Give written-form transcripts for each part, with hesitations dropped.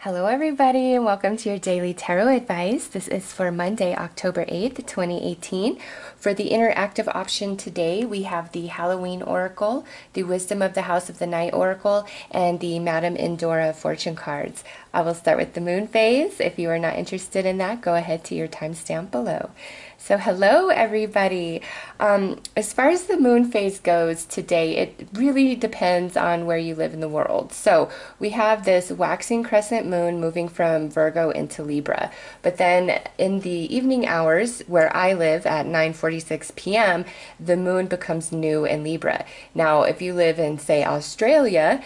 Hello everybody and welcome to your daily tarot advice. This is for Monday, October 8th, 2018. For the interactive option today, we have the Halloween Oracle, the Wisdom of the House of the Night Oracle, and the Madame Endora fortune cards. I will start with the moon phase. If you are not interested in that, go ahead to your timestamp below. So hello everybody. As far as the moon phase goes today, it really depends on where you live in the world. So we have this waxing crescent moon moving from Virgo into Libra. But then in the evening hours where I live at 9:46 p.m., the moon becomes new in Libra. Now, if you live in, say, Australia,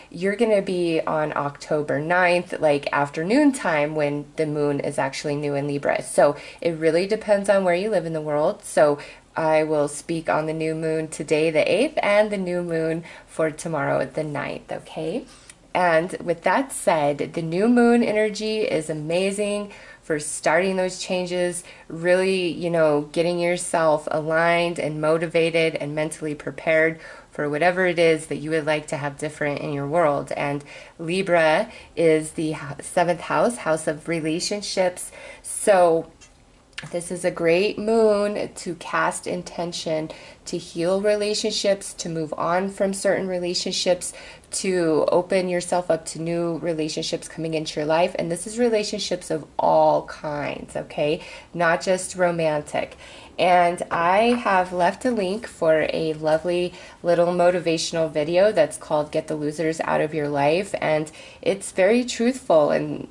you're going to be on October 9th, like afternoon time when the moon is actually new in Libra. So it really depends on where you live in the world. So I will speak on the new moon today, the 8th, and the new moon for tomorrow, the 9th, okay? And with that said, the new moon energy is amazing for starting those changes, really, getting yourself aligned and motivated and mentally prepared for whatever it is that you would like to have different in your world. And Libra is the 7th house of relationships. So this is a great moon to cast intention, to heal relationships, to move on from certain relationships, to open yourself up to new relationships coming into your life. And this is relationships of all kinds, okay? Not just romantic. And I have left a link for a lovely little motivational video that's called Get the Losers Out of Your Life. And it's very truthful, and,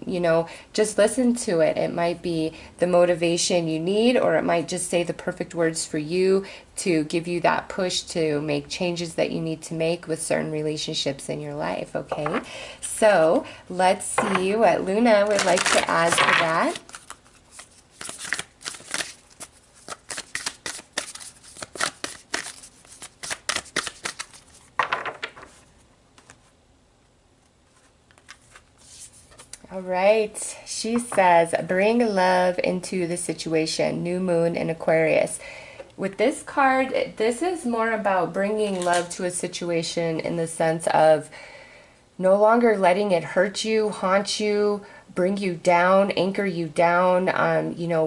just listen to it. It might be the motivation you need, or it might just say the perfect words for you to give you that push to make changes that you need to make with certain relationships in your life, okay? So let's see what Luna would like to add to that. All right, she says, bring love into the situation, new moon in Aquarius. With this card, this is more about bringing love to a situation in the sense of no longer letting it hurt you, haunt you, bring you down, anchor you down,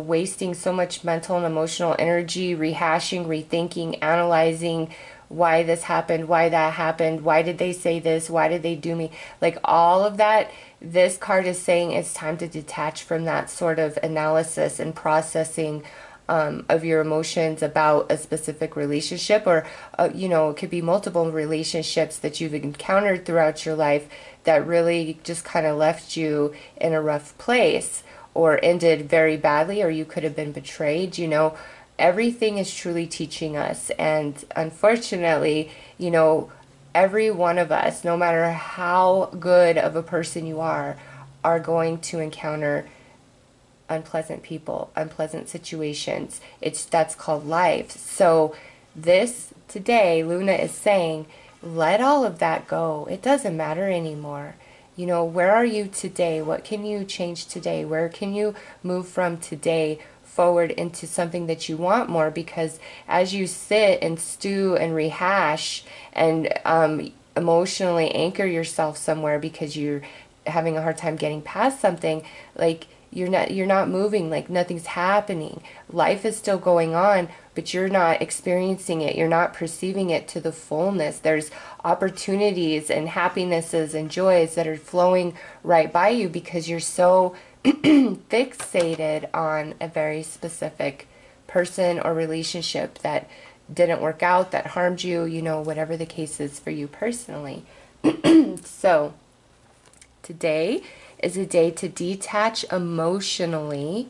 wasting so much mental and emotional energy, rehashing, rethinking, analyzing why this happened, why that happened, why did they say this, why did they do me, like all of that. This card is saying it's time to detach from that sort of analysis and processing of your emotions about a specific relationship, or it could be multiple relationships that you've encountered throughout your life that really just kind of left you in a rough place or ended very badly, or you could have been betrayed. Everything is truly teaching us, and unfortunately, every one of us, no matter how good of a person you are going to encounter unpleasant people, unpleasant situations. That's called life. So this today, Luna is saying, let all of that go. It doesn't matter anymore. Where are you today? What can you change today? Where can you move from today forward into something that you want more? Because as you sit and stew and rehash and emotionally anchor yourself somewhere because you're having a hard time getting past something, like you're not moving, like nothing's happening. Life is still going on, but you're not experiencing it. You're not perceiving it to the fullness. There's opportunities and happinesses and joys that are flowing right by you because you're so fixated on a very specific person or relationship that didn't work out, that harmed you, whatever the case is for you personally. So today is a day to detach emotionally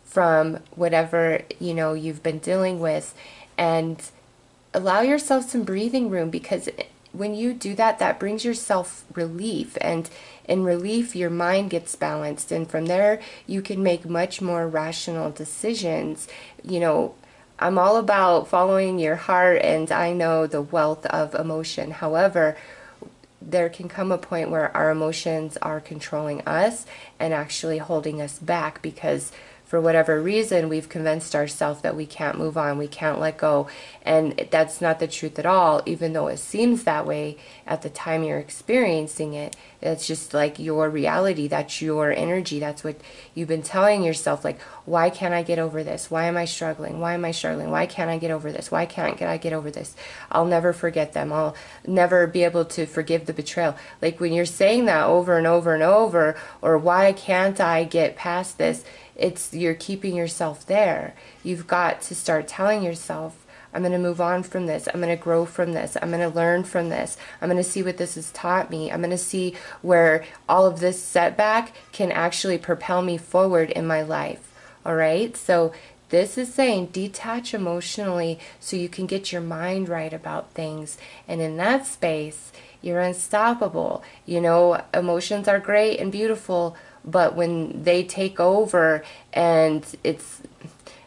from whatever, you've been dealing with, and allow yourself some breathing room, because when you do that, that brings yourself relief, and in relief, your mind gets balanced, and from there, you can make much more rational decisions. I'm all about following your heart, and I know the wealth of emotion. However, there can come a point where our emotions are controlling us and actually holding us back, because for whatever reason, we've convinced ourselves that we can't move on, we can't let go. And that's not the truth at all, even though it seems that way at the time you're experiencing it. That's just like your reality. That's your energy. That's what you've been telling yourself. Like, why can't I get over this? Why am I struggling? Why am I struggling? Why can't I get over this? Why can't I get over this? I'll never forget them. I'll never be able to forgive the betrayal. Like when you're saying that over and over and over, or why can't I get past this? You're keeping yourself there. You've got to start telling yourself, I'm going to move on from this. I'm going to grow from this. I'm going to learn from this. I'm going to see what this has taught me. I'm going to see where all of this setback can actually propel me forward in my life. All right? So this is saying detach emotionally so you can get your mind right about things. And in that space, you're unstoppable. You know, emotions are great and beautiful, but when they take over and it's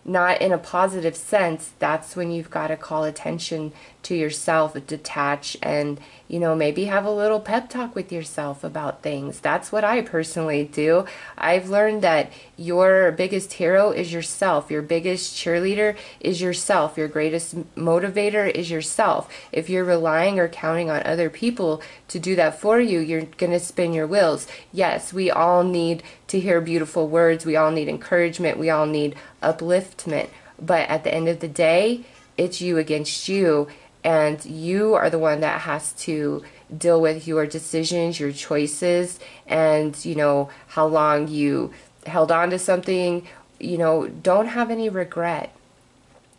not in a positive sense, that's when you've got to call attention to yourself, detach, and, you know, maybe have a little pep talk with yourself about things. That's what I personally do. I've learned that your biggest hero is yourself. Your biggest cheerleader is yourself. Your greatest motivator is yourself. If you're relying or counting on other people to do that for you, you're going to spin your wheels. Yes, we all need to hear beautiful words. We all need encouragement. We all need upliftment. But at the end of the day, it's you against you. And you are the one that has to deal with your decisions, your choices, and, you know, how long you held on to something. You know, don't have any regret.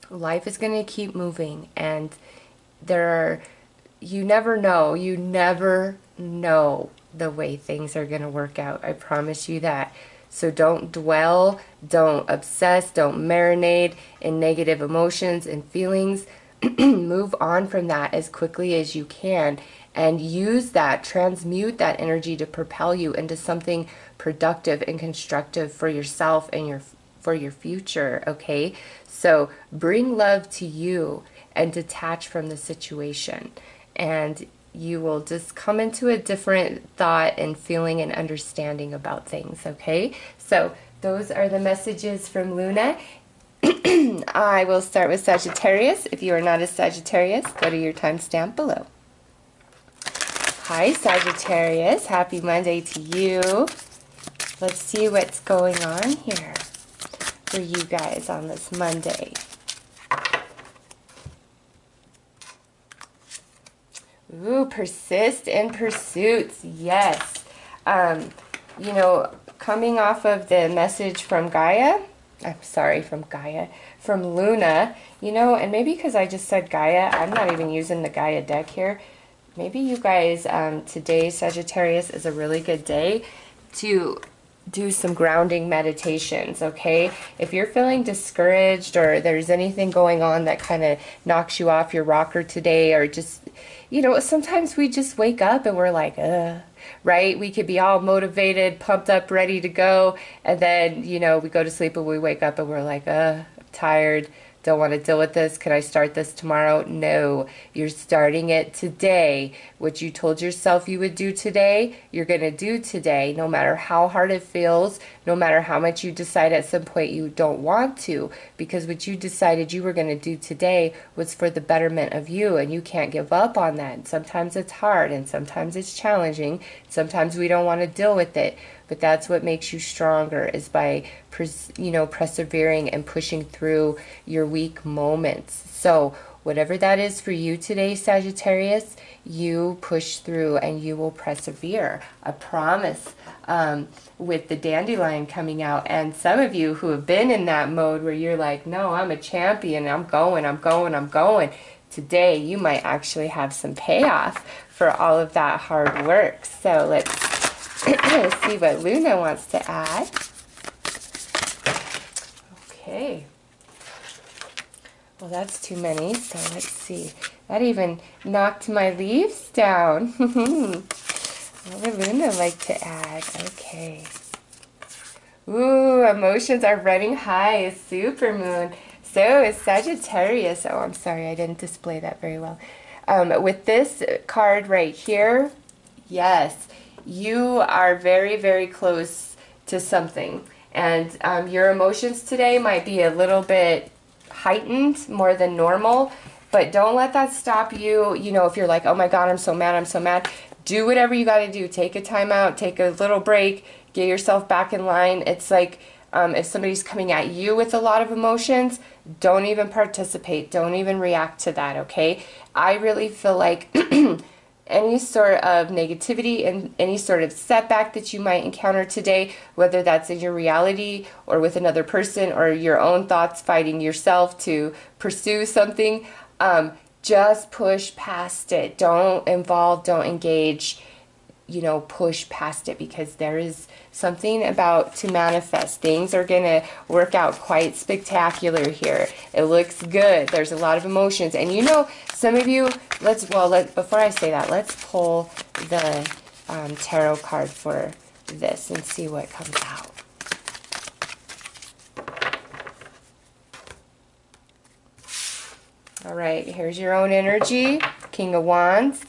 Life is going to keep moving, and you never know the way things are going to work out. I promise you that. So don't dwell, don't obsess, don't marinate in negative emotions and feelings. Move on from that as quickly as you can and use that, transmute that energy to propel you into something productive and constructive for yourself and for your future, okay? So bring love to you and detach from the situation, and you will just come into a different thought and feeling and understanding about things, okay? So those are the messages from Luna. I will start with Sagittarius. If you are not a Sagittarius, go to your timestamp below. Hi, Sagittarius. Happy Monday to you. Let's see what's going on here for you guys on this Monday. Ooh, persist in pursuits. Yes. You know, coming off of the message from from Luna, you know, and maybe because I just said Gaia, I'm not even using the Gaia deck here. Maybe you guys, today, Sagittarius, is a really good day to do some grounding meditations, okay? If you're feeling discouraged or there's anything going on that kind of knocks you off your rocker today, or just, you know, sometimes we just wake up and we're like, right? We could be all motivated, pumped up, ready to go, and then, you know, we go to sleep and we wake up and we're like, I'm tired, don't want to deal with this. Can I start this tomorrow? No, you're starting it today. What you told yourself you would do today, you're going to do today, no matter how hard it feels, no matter how much you decide at some point you don't want to, because what you decided you were going to do today was for the betterment of you, and you can't give up on that. And sometimes it's hard, and sometimes it's challenging. Sometimes we don't want to deal with it. But that's what makes you stronger, is by, you know, persevering and pushing through your weak moments. So whatever that is for you today, Sagittarius, you push through and you will persevere. I promise. With the dandelion coming out, and some of you who have been in that mode where you're like, no, I'm a champion, I'm going. Today, you might actually have some payoff for all of that hard work. So let's see what Luna wants to add. Okay. Well, that's too many, so let's see. That even knocked my leaves down. What would Luna like to add? Okay. Ooh, emotions are running high. Supermoon. So is Sagittarius. Oh, I'm sorry, I didn't display that very well. With this card right here, yes, you are very, very close to something. And your emotions today might be a little bit heightened more than normal, but don't let that stop you. You know, if you're like, oh my God, I'm so mad, I'm so mad, do whatever you got to do. Take a time out, take a little break, get yourself back in line. It's like if somebody's coming at you with a lot of emotions, don't even participate. Don't even react to that, okay? I really feel like any sort of negativity and any sort of setback that you might encounter today, whether that's in your reality or with another person or your own thoughts fighting yourself to pursue something, just push past it. Don't involve, don't engage, you know, push past it, because there is something about to manifest. Things are going to work out quite spectacular here. It looks good. There's a lot of emotions. And you know, some of you, before I say that, let's pull the tarot card for this and see what comes out. All right, here's your own energy, King of Wands.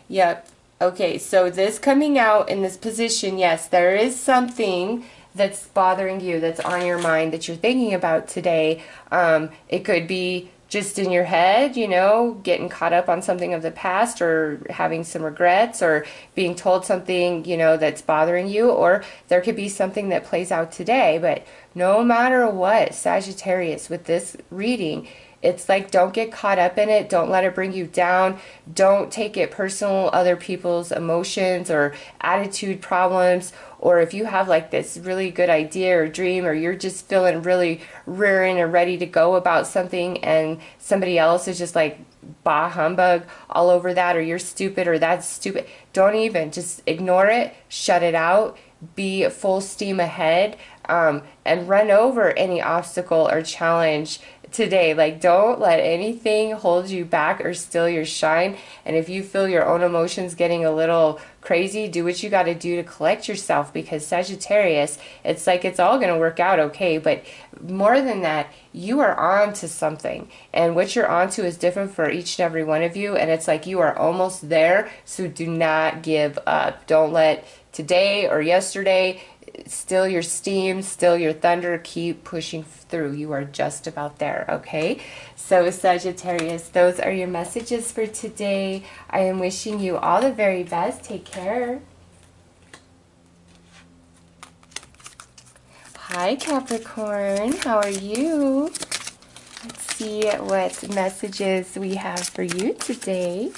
Yep. Okay, so this coming out in this position, yes, there is something that's bothering you, that's on your mind, that you're thinking about today. It could be just in your head, you know, getting caught up on something of the past, or having some regrets, or being told something, you know, that's bothering you, or there could be something that plays out today. But no matter what, Sagittarius, with this reading, it's like, don't get caught up in it. Don't let it bring you down. Don't take it personal, other people's emotions or attitude problems. Or if you have like this really good idea or dream, or you're just feeling really rearing and ready to go about something, and somebody else is just like, bah humbug all over that, or you're stupid, or that's stupid. Don't even, just ignore it, shut it out, be full steam ahead, and run over any obstacle or challenge today. Like, don't let anything hold you back or steal your shine. And if you feel your own emotions getting a little crazy, do what you got to do to collect yourself, because Sagittarius, it's like it's all going to work out okay. But more than that, you are on to something, and what you're on to is different for each and every one of you, and it's like you are almost there. So do not give up. Don't let today or yesterday still your steam, still your thunder. Keep pushing through. You are just about there, okay? So Sagittarius, those are your messages for today. I am wishing you all the very best. Take care. Hi Capricorn, how are you? Let's see what messages we have for you today.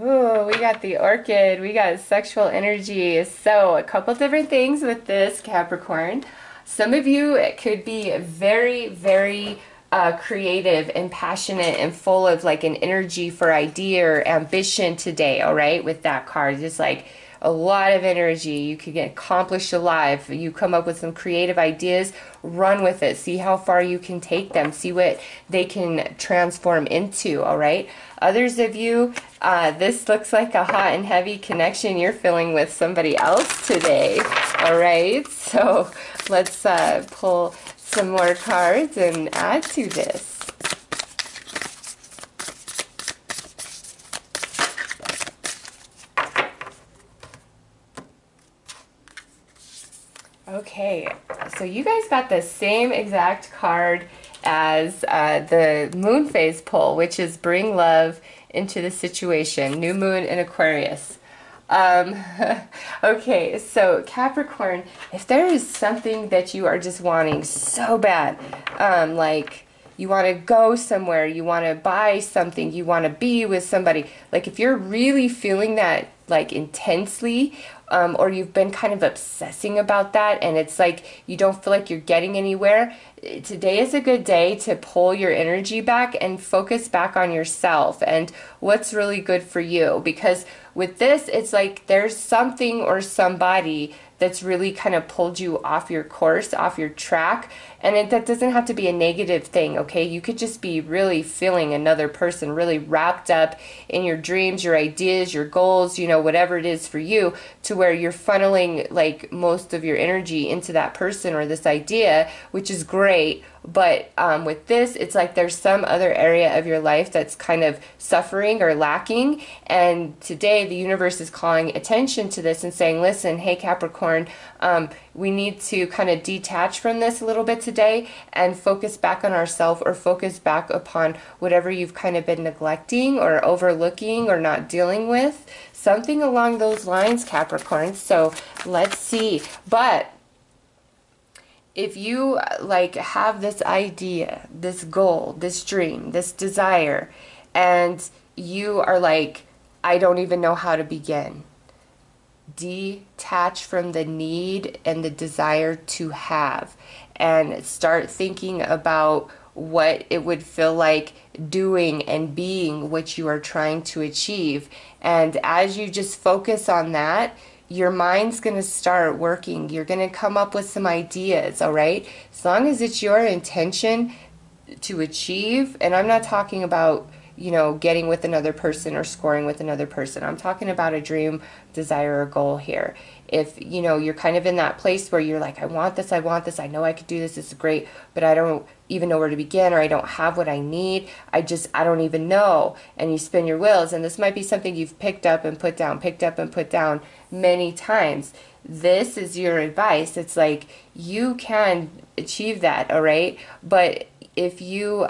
Ooh, we got the orchid, we got sexual energy. So a couple different things with this Capricorn. Some of you could be very, very creative and passionate and full of like an energy for idea or ambition today, all right, with that card. Just like a lot of energy. You could get accomplished alive. You come up with some creative ideas, run with it. See how far you can take them. See what they can transform into, all right? Others of you, this looks like a hot and heavy connection you're feeling with somebody else today, all right? So let's pull some more cards and add to this. Okay, so you guys got the same exact card as the moon phase pull, which is bring love into the situation. New moon in Aquarius. Okay, so Capricorn, if there is something that you are just wanting so bad, like you want to go somewhere, you want to buy something, you want to be with somebody, like if you're really feeling that like intensely, or you've been kind of obsessing about that and it's like you don't feel like you're getting anywhere, today is a good day to pull your energy back and focus back on yourself and what's really good for you. Because with this, it's like there's something or somebody that's really kind of pulled you off your course, off your track. And that doesn't have to be a negative thing, okay? You could just be really feeling another person, really wrapped up in your dreams, your ideas, your goals, you know, whatever it is for you, to where you're funneling like most of your energy into that person or this idea, which is great. But with this, it's like there's some other area of your life that's kind of suffering or lacking. And today the universe is calling attention to this and saying, listen, hey Capricorn, we need to kind of detach from this a little bit today and focus back on ourselves, or focus back upon whatever you've kind of been neglecting or overlooking or not dealing with. Something along those lines, Capricorn. So let's see. But if you like have this idea, this goal, this dream, this desire, and you are like, I don't even know how to begin. Detach from the need and the desire to have, and start thinking about what it would feel like doing and being what you are trying to achieve. And as you just focus on that, your mind's going to start working. You're going to come up with some ideas, all right? As long as it's your intention to achieve, and I'm not talking about, you know, getting with another person or scoring with another person. I'm talking about a dream, desire, or goal here. If, you know, you're kind of in that place where you're like, I want this, I know I could do this is great, but I don't even know where to begin, or I don't have what I need, I don't even know, and you spin your wheels. And this might be something you've picked up and put down many times. This is your advice. It's like, you can achieve that, all right? But if you,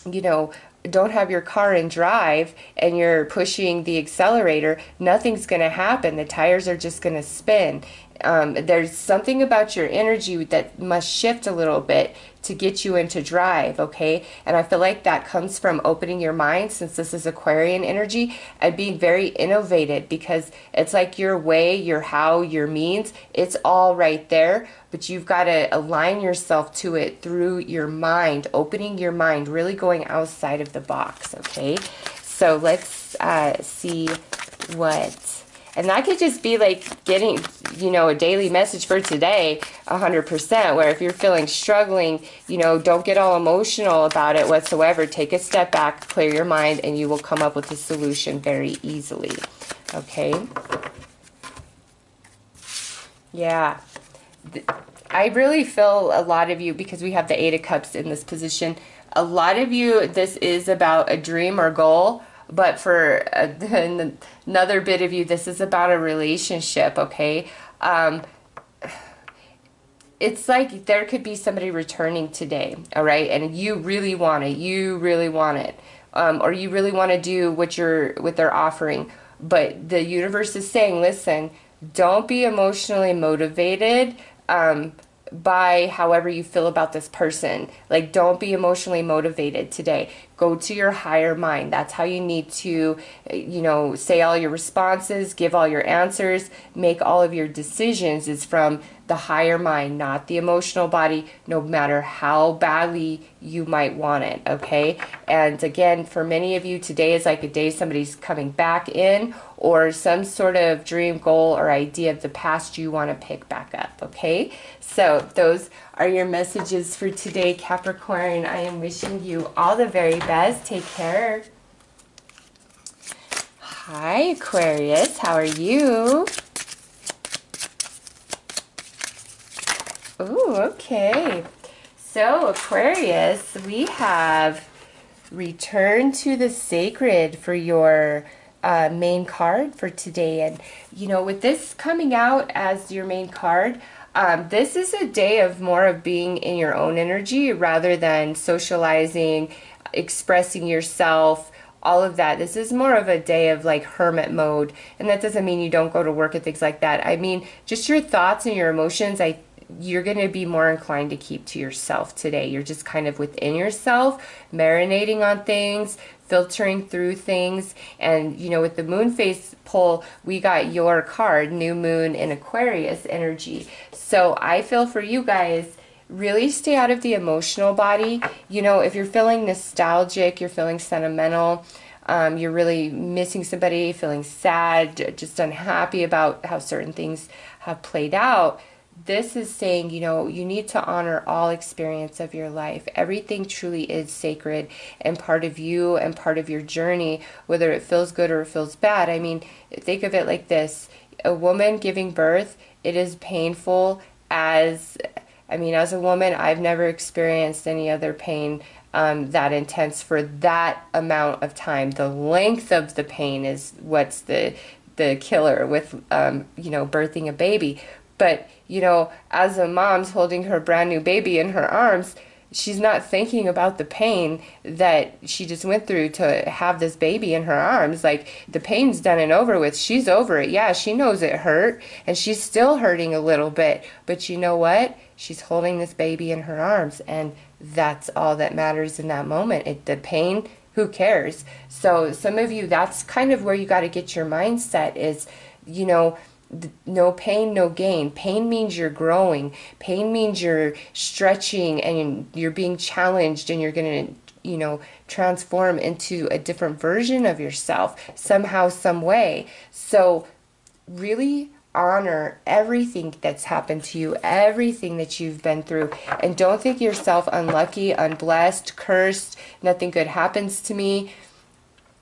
you know, don't have your car in drive and you're pushing the accelerator, nothing's going to happen. The tires are just going to spin. There's something about your energy that must shift a little bit to get you into drive, okay? And I feel like that comes from opening your mind, since this is Aquarian energy, and being very innovative, because it's like your way, your how, your means, it's all right there, but you've got to align yourself to it through your mind, opening your mind, really going outside of the box, okay? So let's see what... And that could just be like getting, you know, a daily message for today, 100%, where if you're feeling struggling, you know, don't get all emotional about it whatsoever. Take a step back, clear your mind, and you will come up with a solution very easily. Okay? Yeah. I really feel a lot of you, because we have the Eight of Cups in this position, a lot of you, this is about a dream or goal. But for another bit of you, this is about a relationship, okay? It's like there could be somebody returning today, all right? And you really want it. You really want it. Or you really want to do what they're offering. But the universe is saying, listen, don't be emotionally motivated by however you feel about this person. Like, don't be emotionally motivated today. Go to your higher mind. That's how you need to, you know, say all your responses, give all your answers, make all of your decisions is from the higher mind, not the emotional body, no matter how badly you might want it, okay? And again, for many of you, today is like a day somebody's coming back in, or some sort of dream, goal, or idea of the past you want to pick back up, okay? So those are your messages for today, Capricorn. I am wishing you all the very best. Take care. Hi, Aquarius. How are you? Ooh, okay. So, Aquarius, we have Return to the Sacred for your main card for today. And, you know, with this coming out as your main card, this is a day of more of being in your own energy rather than socializing, expressing yourself, all of that. This is more of a day of like hermit mode. And that doesn't mean you don't go to work and things like that. I mean, just your thoughts and your emotions, you're going to be more inclined to keep to yourself today. You're just kind of within yourself, marinating on things, filtering through things. And, you know, with the moon phase pull, we got your card, new moon in Aquarius energy. So I feel for you guys, really stay out of the emotional body. You know, if you're feeling nostalgic, you're feeling sentimental, you're really missing somebody, feeling sad, just unhappy about how certain things have played out, this is saying, you know, you need to honor all experience of your life. Everything truly is sacred and part of you and part of your journey, whether it feels good or it feels bad. I mean, think of it like this. A woman giving birth, it is painful as I mean, as a woman, I've never experienced any other pain that intense for that amount of time. The length of the pain is what's the killer with, you know, birthing a baby. But, you know, as a mom's holding her brand new baby in her arms, she's not thinking about the pain that she just went through to have this baby in her arms. Like, the pain's done and over with. She's over it. Yeah, she knows it hurt, and she's still hurting a little bit. But you know what? She's holding this baby in her arms, and that's all that matters in that moment. The pain, who cares? So some of you, that's kind of where you got to get your mindset is, you know, no pain, no gain. Pain means you're growing. Pain means you're stretching and you're being challenged, and you're going to, you know, transform into a different version of yourself somehow, some way. So really honor everything that's happened to you, everything that you've been through, and don't think yourself unlucky, unblessed, cursed, nothing good happens to me.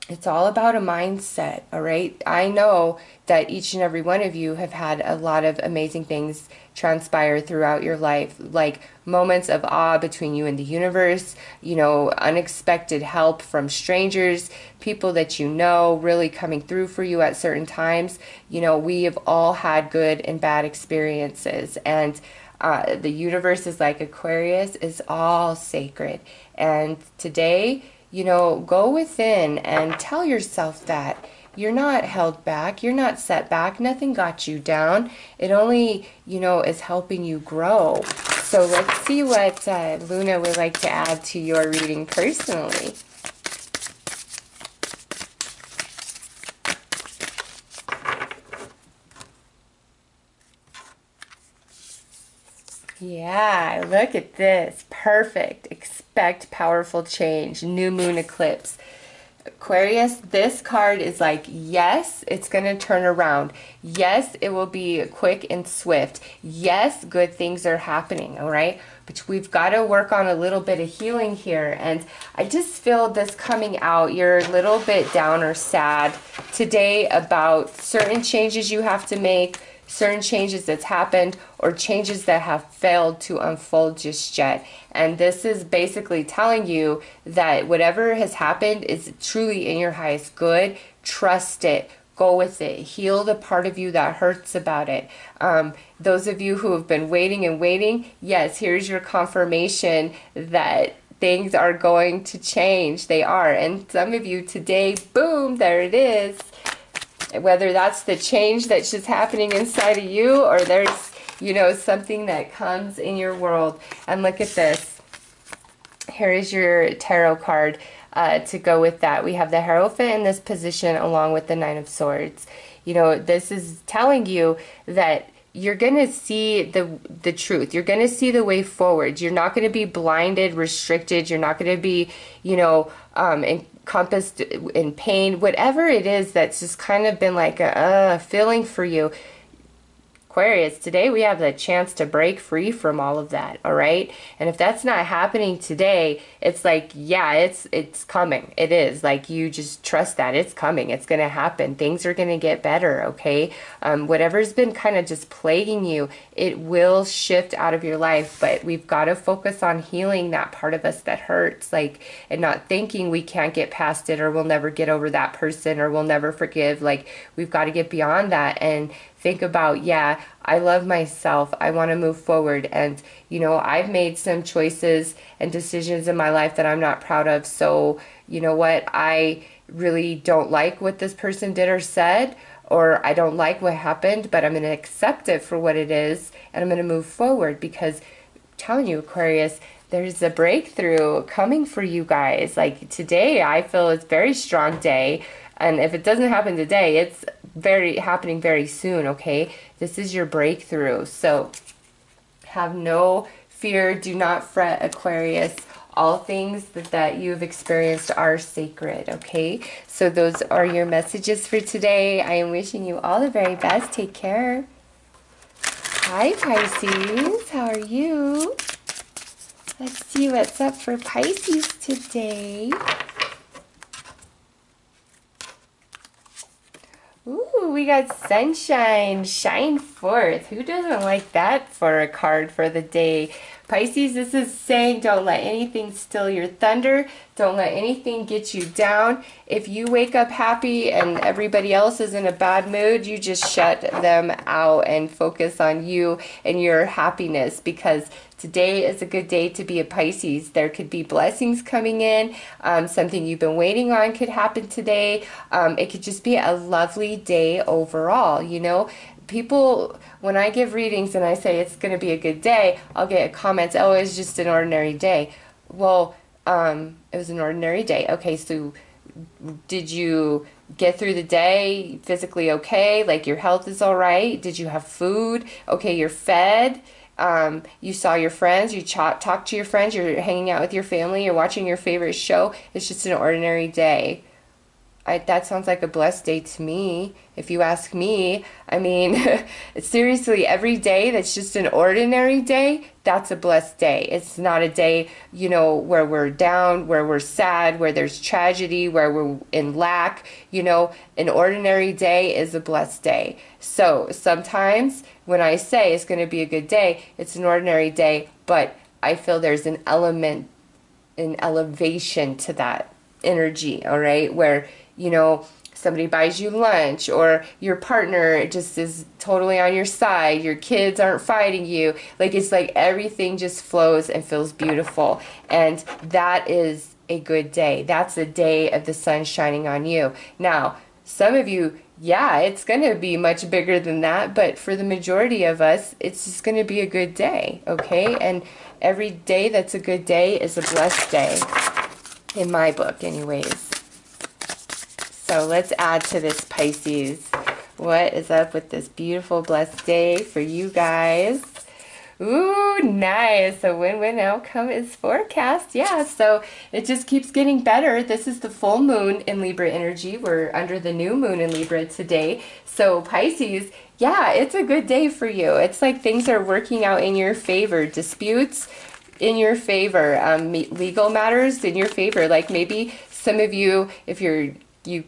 It's all about a mindset, all right? I know that each and every one of you have had a lot of amazing things transpire throughout your life, like moments of awe between you and the universe, you know, unexpected help from strangers, people that you know really coming through for you at certain times. You know, we have all had good and bad experiences, and the universe is like Aquarius, is all sacred. And today, you know, go within and tell yourself that you're not held back, you're not set back, nothing got you down. It only, you know, is helping you grow. So let's see what Luna would like to add to your reading personally. Yeah, look at this. Perfect. Expect powerful change. New moon eclipse. Aquarius, this card is like, yes, it's going to turn around. Yes, it will be quick and swift. Yes, good things are happening, all right? But we've got to work on a little bit of healing here. And I just feel this coming out. You're a little bit down or sad today about certain changes you have to make, certain changes that's happened, or changes that have failed to unfold just yet. And this is basically telling you that whatever has happened is truly in your highest good. Trust it. Go with it. Heal the part of you that hurts about it. Those of you who have been waiting and waiting, yes, here's your confirmation that things are going to change. They are. And some of you today, boom, there it is. Whether that's the change that's just happening inside of you, or there's, you know, something that comes in your world. And look at this. Here is your tarot card to go with that. We have the Hierophant in this position along with the Nine of Swords. You know, this is telling you that you're going to see the truth. You're going to see the way forward. You're not going to be blinded, restricted. You're not going to be, you know, encompassed in pain. Whatever it is that's just kind of been like a feeling for you, Aquarius, today we have the chance to break free from all of that, all right? And if that's not happening today, it's like, yeah, it's coming. It is. Like, you just trust that it's coming. It's going to happen. Things are going to get better, okay? Whatever's been kind of just plaguing you, it will shift out of your life, but we've got to focus on healing that part of us that hurts, like, and not thinking we can't get past it, or we'll never get over that person, or we'll never forgive. Like, we've got to get beyond that and think about, yeah, I love myself. I want to move forward. And, you know, I've made some choices and decisions in my life that I'm not proud of. So, you know what? I really don't like what this person did or said, or I don't like what happened, but I'm going to accept it for what it is. And I'm going to move forward, because I'm telling you, Aquarius, there's a breakthrough coming for you guys. Like, today, I feel it's a very strong day. And if it doesn't happen today, it's happening very soon, okay? This is your breakthrough. So have no fear. Do not fret, Aquarius. All things that you have experienced are sacred, okay? So those are your messages for today. I am wishing you all the very best. Take care. Hi, Pisces. How are you? Let's see what's up for Pisces today. Ooh, we got sunshine, shine forth. Who doesn't like that for a card for the day? Pisces, this is saying don't let anything steal your thunder. Don't let anything get you down. If you wake up happy and everybody else is in a bad mood, you just shut them out and focus on you and your happiness, because today is a good day to be a Pisces. There could be blessings coming in. Something you've been waiting on could happen today. It could just be a lovely day overall, you know? People, when I give readings and I say it's going to be a good day, I'll get comments, oh, it's just an ordinary day. Well, it was an ordinary day. Okay, so did you get through the day physically okay? Like your health is all right? Did you have food? Okay, you're fed. You saw your friends, you talked to your friends, you're hanging out with your family, you're watching your favorite show. It's just an ordinary day. That sounds like a blessed day to me, if you ask me. I mean, seriously, every day that's just an ordinary day, that's a blessed day. It's not a day, you know, where we're down, where we're sad, where there's tragedy, where we're in lack. You know, an ordinary day is a blessed day. So sometimes when I say it's going to be a good day, it's an ordinary day, but I feel there's an element, an elevation to that energy, all right, where, you know, somebody buys you lunch, or your partner just is totally on your side, your kids aren't fighting you. Like, it's like everything just flows and feels beautiful, and that is a good day. That's a day of the sun shining on you. Now, some of you, yeah, it's going to be much bigger than that, but for the majority of us, it's just going to be a good day, okay? And every day that's a good day is a blessed day, in my book anyways. So let's add to this, Pisces. What is up with this beautiful blessed day for you guys? Ooh, nice. A win-win outcome is forecast. Yeah, so it just keeps getting better. This is the full moon in Libra energy. We're under the new moon in Libra today. So Pisces, yeah, it's a good day for you. It's like things are working out in your favor. Disputes in your favor. Legal matters in your favor. Like maybe some of you, if you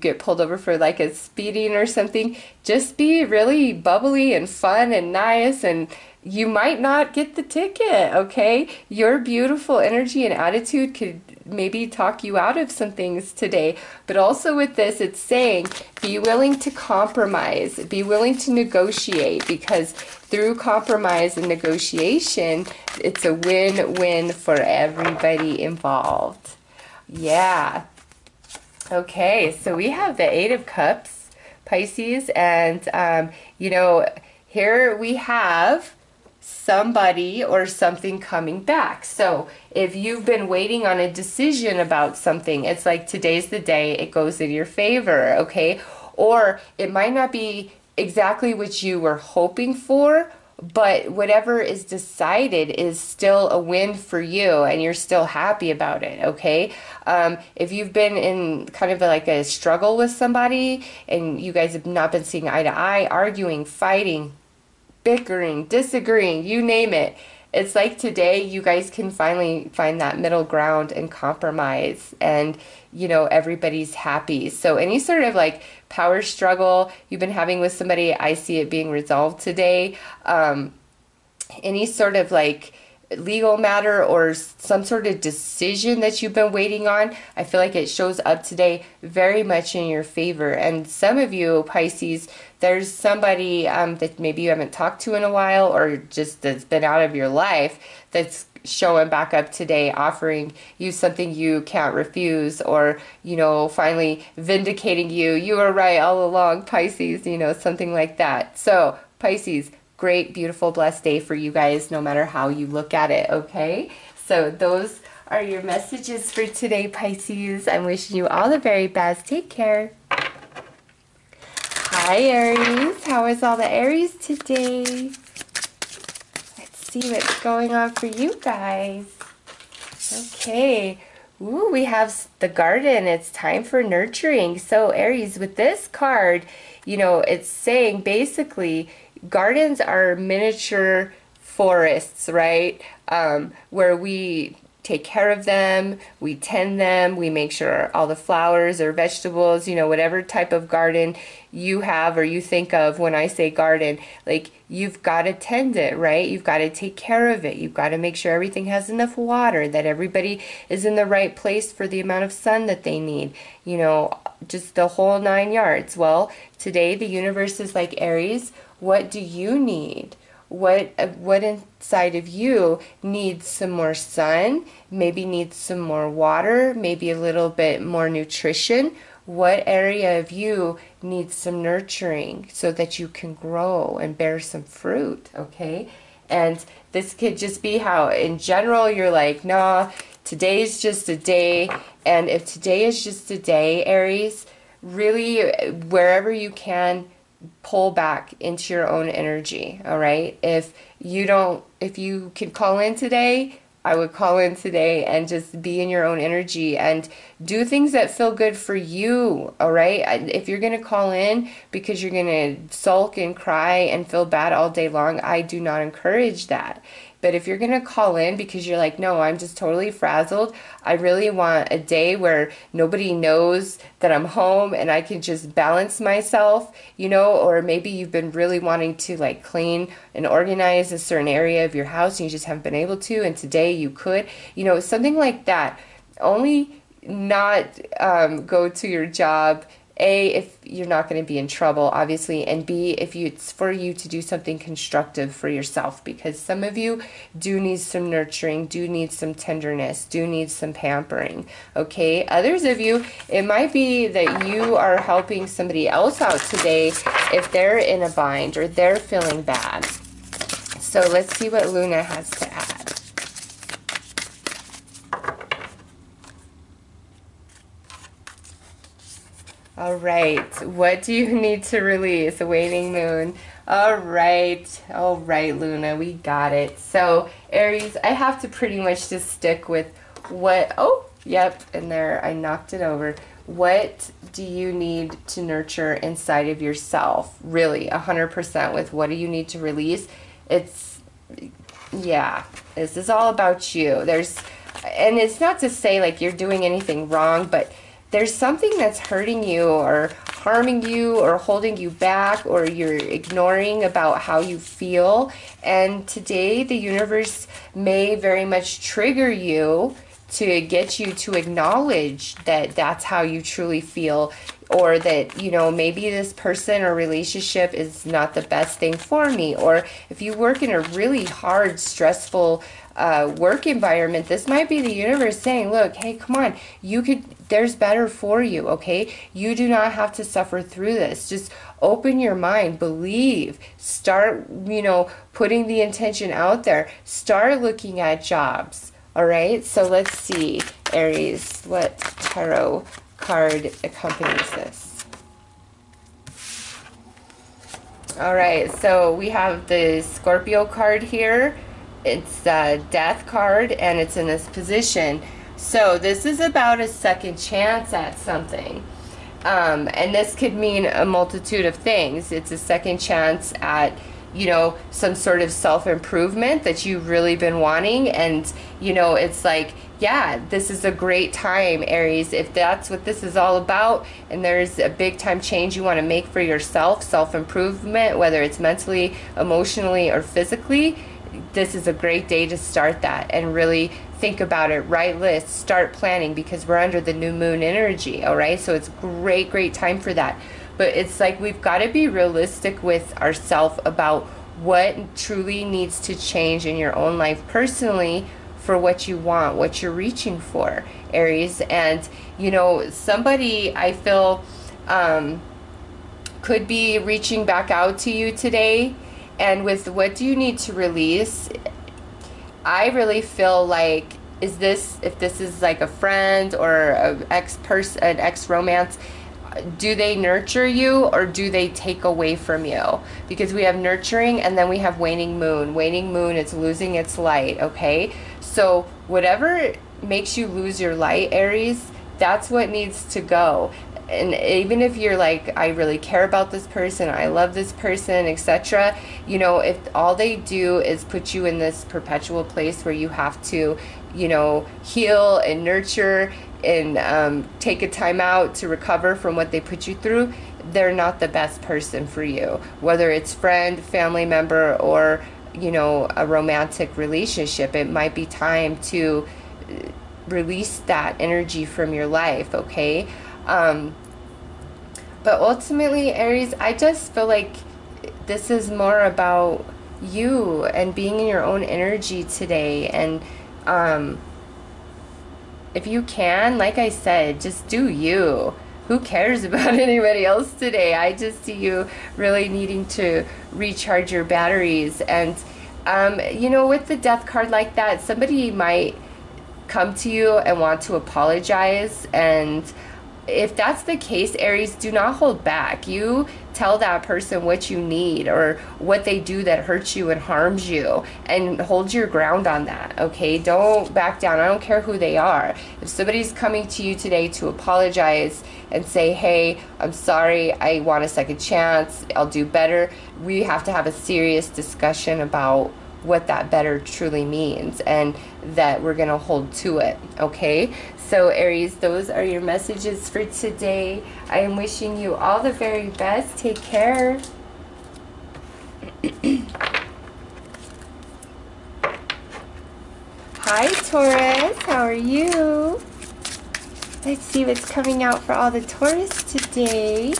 get pulled over for like a speeding or something, just be really bubbly and fun and nice, and you might not get the ticket, okay? Your beautiful energy and attitude could maybe talk you out of some things today. But also with this, it's saying be willing to compromise, be willing to negotiate, because through compromise and negotiation, it's a win-win for everybody involved. Yeah. Okay, so we have the Eight of Cups, Pisces, and, you know, here we have somebody or something coming back. So if you've been waiting on a decision about something, it's like today's the day it goes in your favor, okay? Or it might not be exactly what you were hoping for, but whatever is decided is still a win for you, and you're still happy about it, okay? If you've been in kind of like a struggle with somebody and you guys have not been seeing eye to eye, arguing, fighting, bickering, disagreeing, you name it, it's like today you guys can finally find that middle ground and compromise, and you know, everybody's happy. So any sort of like power struggle you've been having with somebody, I see it being resolved today. Any sort of like legal matter or some sort of decision that you've been waiting on, I feel like it shows up today very much in your favor. And some of you, Pisces, there's somebody that maybe you haven't talked to in a while, or just that's been out of your life, that's showing back up today, offering you something you can't refuse, or, you know, finally vindicating you. You were right all along, Pisces, you know, something like that. So, Pisces, great, beautiful, blessed day for you guys, no matter how you look at it, okay? So those are your messages for today, Pisces. I'm wishing you all the very best. Take care. Hi, Aries. How is all the Aries today? See what's going on for you guys. Okay. Ooh, we have the garden. It's time for nurturing. So Aries, with this card, you know, it's saying basically gardens are miniature forests, right? Where we take care of them, we tend them, we make sure all the flowers or vegetables, you know, whatever type of garden you have or you think of when I say garden, like you've got to tend it, right? You've got to take care of it. You've got to make sure everything has enough water, that everybody is in the right place for the amount of sun that they need, you know, just the whole 9 yards. Well, today the universe is like, Aries, what do you need? What inside of you needs some more sun, maybe needs some more water, maybe a little bit more nutrition? What area of you needs some nurturing so that you can grow and bear some fruit, okay? And this could just be how in general you're like, nah, today's just a day. And if today is just a day, Aries, really wherever you can, pull back into your own energy, all right? If you can call in today, I would call in today and just be in your own energy and do things that feel good for you, all right? If you're going to call in because you're going to sulk and cry and feel bad all day long, I do not encourage that. But if you're going to call in because you're like, no, I'm just totally frazzled, I really want a day where nobody knows that I'm home and I can just balance myself, you know, or maybe you've been really wanting to like clean and organize a certain area of your house and you just haven't been able to, and today you could, you know, something like that. Only not go to your job, A, if you're not going to be in trouble, obviously, and B, if it's for you to do something constructive for yourself, because some of you do need some nurturing, do need some tenderness, do need some pampering, okay? Others of you, it might be that you are helping somebody else out today if they're in a bind or they're feeling bad. So let's see what Luna has to add. All right, what do you need to release? A waning moon. All right, Luna, we got it. So, Aries, I have to pretty much just stick with what, oh, yep, and there, I knocked it over. What do you need to nurture inside of yourself? Really, 100% with what do you need to release? It's, yeah, this is all about you. And it's not to say like you're doing anything wrong, but there's something that's hurting you or harming you or holding you back or you're ignoring about how you feel. And today the universe may very much trigger you to get you to acknowledge that that's how you truly feel, or that, you know, maybe this person or relationship is not the best thing for me. Or if you work in a really hard, stressful work environment, this might be the universe saying, look, hey, come on, there's better for you, okay? You do not have to suffer through this. Just open your mind, believe, start, you know, putting the intention out there, start looking at jobs, all right? So let's see, Aries, what tarot card accompanies this? All right, so we have the Scorpio card here. It's a death card and it's in this position. So this is about a second chance at something. And this could mean a multitude of things. It's a second chance at, you know, some sort of self-improvement that you've really been wanting. And, you know, it's like, yeah, this is a great time, Aries, if that's what this is all about, and there's a big time change you want to make for yourself, self-improvement, whether it's mentally, emotionally, or physically, this is a great day to start that and really think about it, write lists, start planning, because we're under the new moon energy, all right? So it's great time for that. But it's like we've got to be realistic with ourselves about what truly needs to change in your own life personally for what you want, what you're reaching for, Aries. And, you know, somebody I feel could be reaching back out to you today. And with what do you need to release, I really feel like, if this is like a friend or an ex-romance, do they nurture you or do they take away from you? Because we have nurturing and then we have waning moon. Waning moon is losing its light, okay? So whatever makes you lose your light, Aries, that's what needs to go. And even if you're like, I really care about this person, I love this person, etc., you know, if all they do is put you in this perpetual place where you have to, you know, heal and nurture and take a time out to recover from what they put you through, they're not the best person for you. Whether it's friend, family member, or, you know, a romantic relationship, it might be time to release that energy from your life, okay? But ultimately, Aries, I just feel like this is more about you and being in your own energy today. And if you can, like I said, just do you. Who cares about anybody else today? I just see you really needing to recharge your batteries. And, you know, with the death card like that, somebody might come to you and want to apologize. And if that's the case, Aries, do not hold back. You tell that person what you need or what they do that hurts you and harms you, and hold your ground on that, okay? Don't back down. I don't care who they are. If somebody's coming to you today to apologize and say, hey, I'm sorry, I want a second chance, I'll do better, we have to have a serious discussion about what that better truly means, and that we're gonna hold to it, okay? So Aries, those are your messages for today. I am wishing you all the very best. Take care. Hi Taurus, how are you? Let's see what's coming out for all the Taurus today.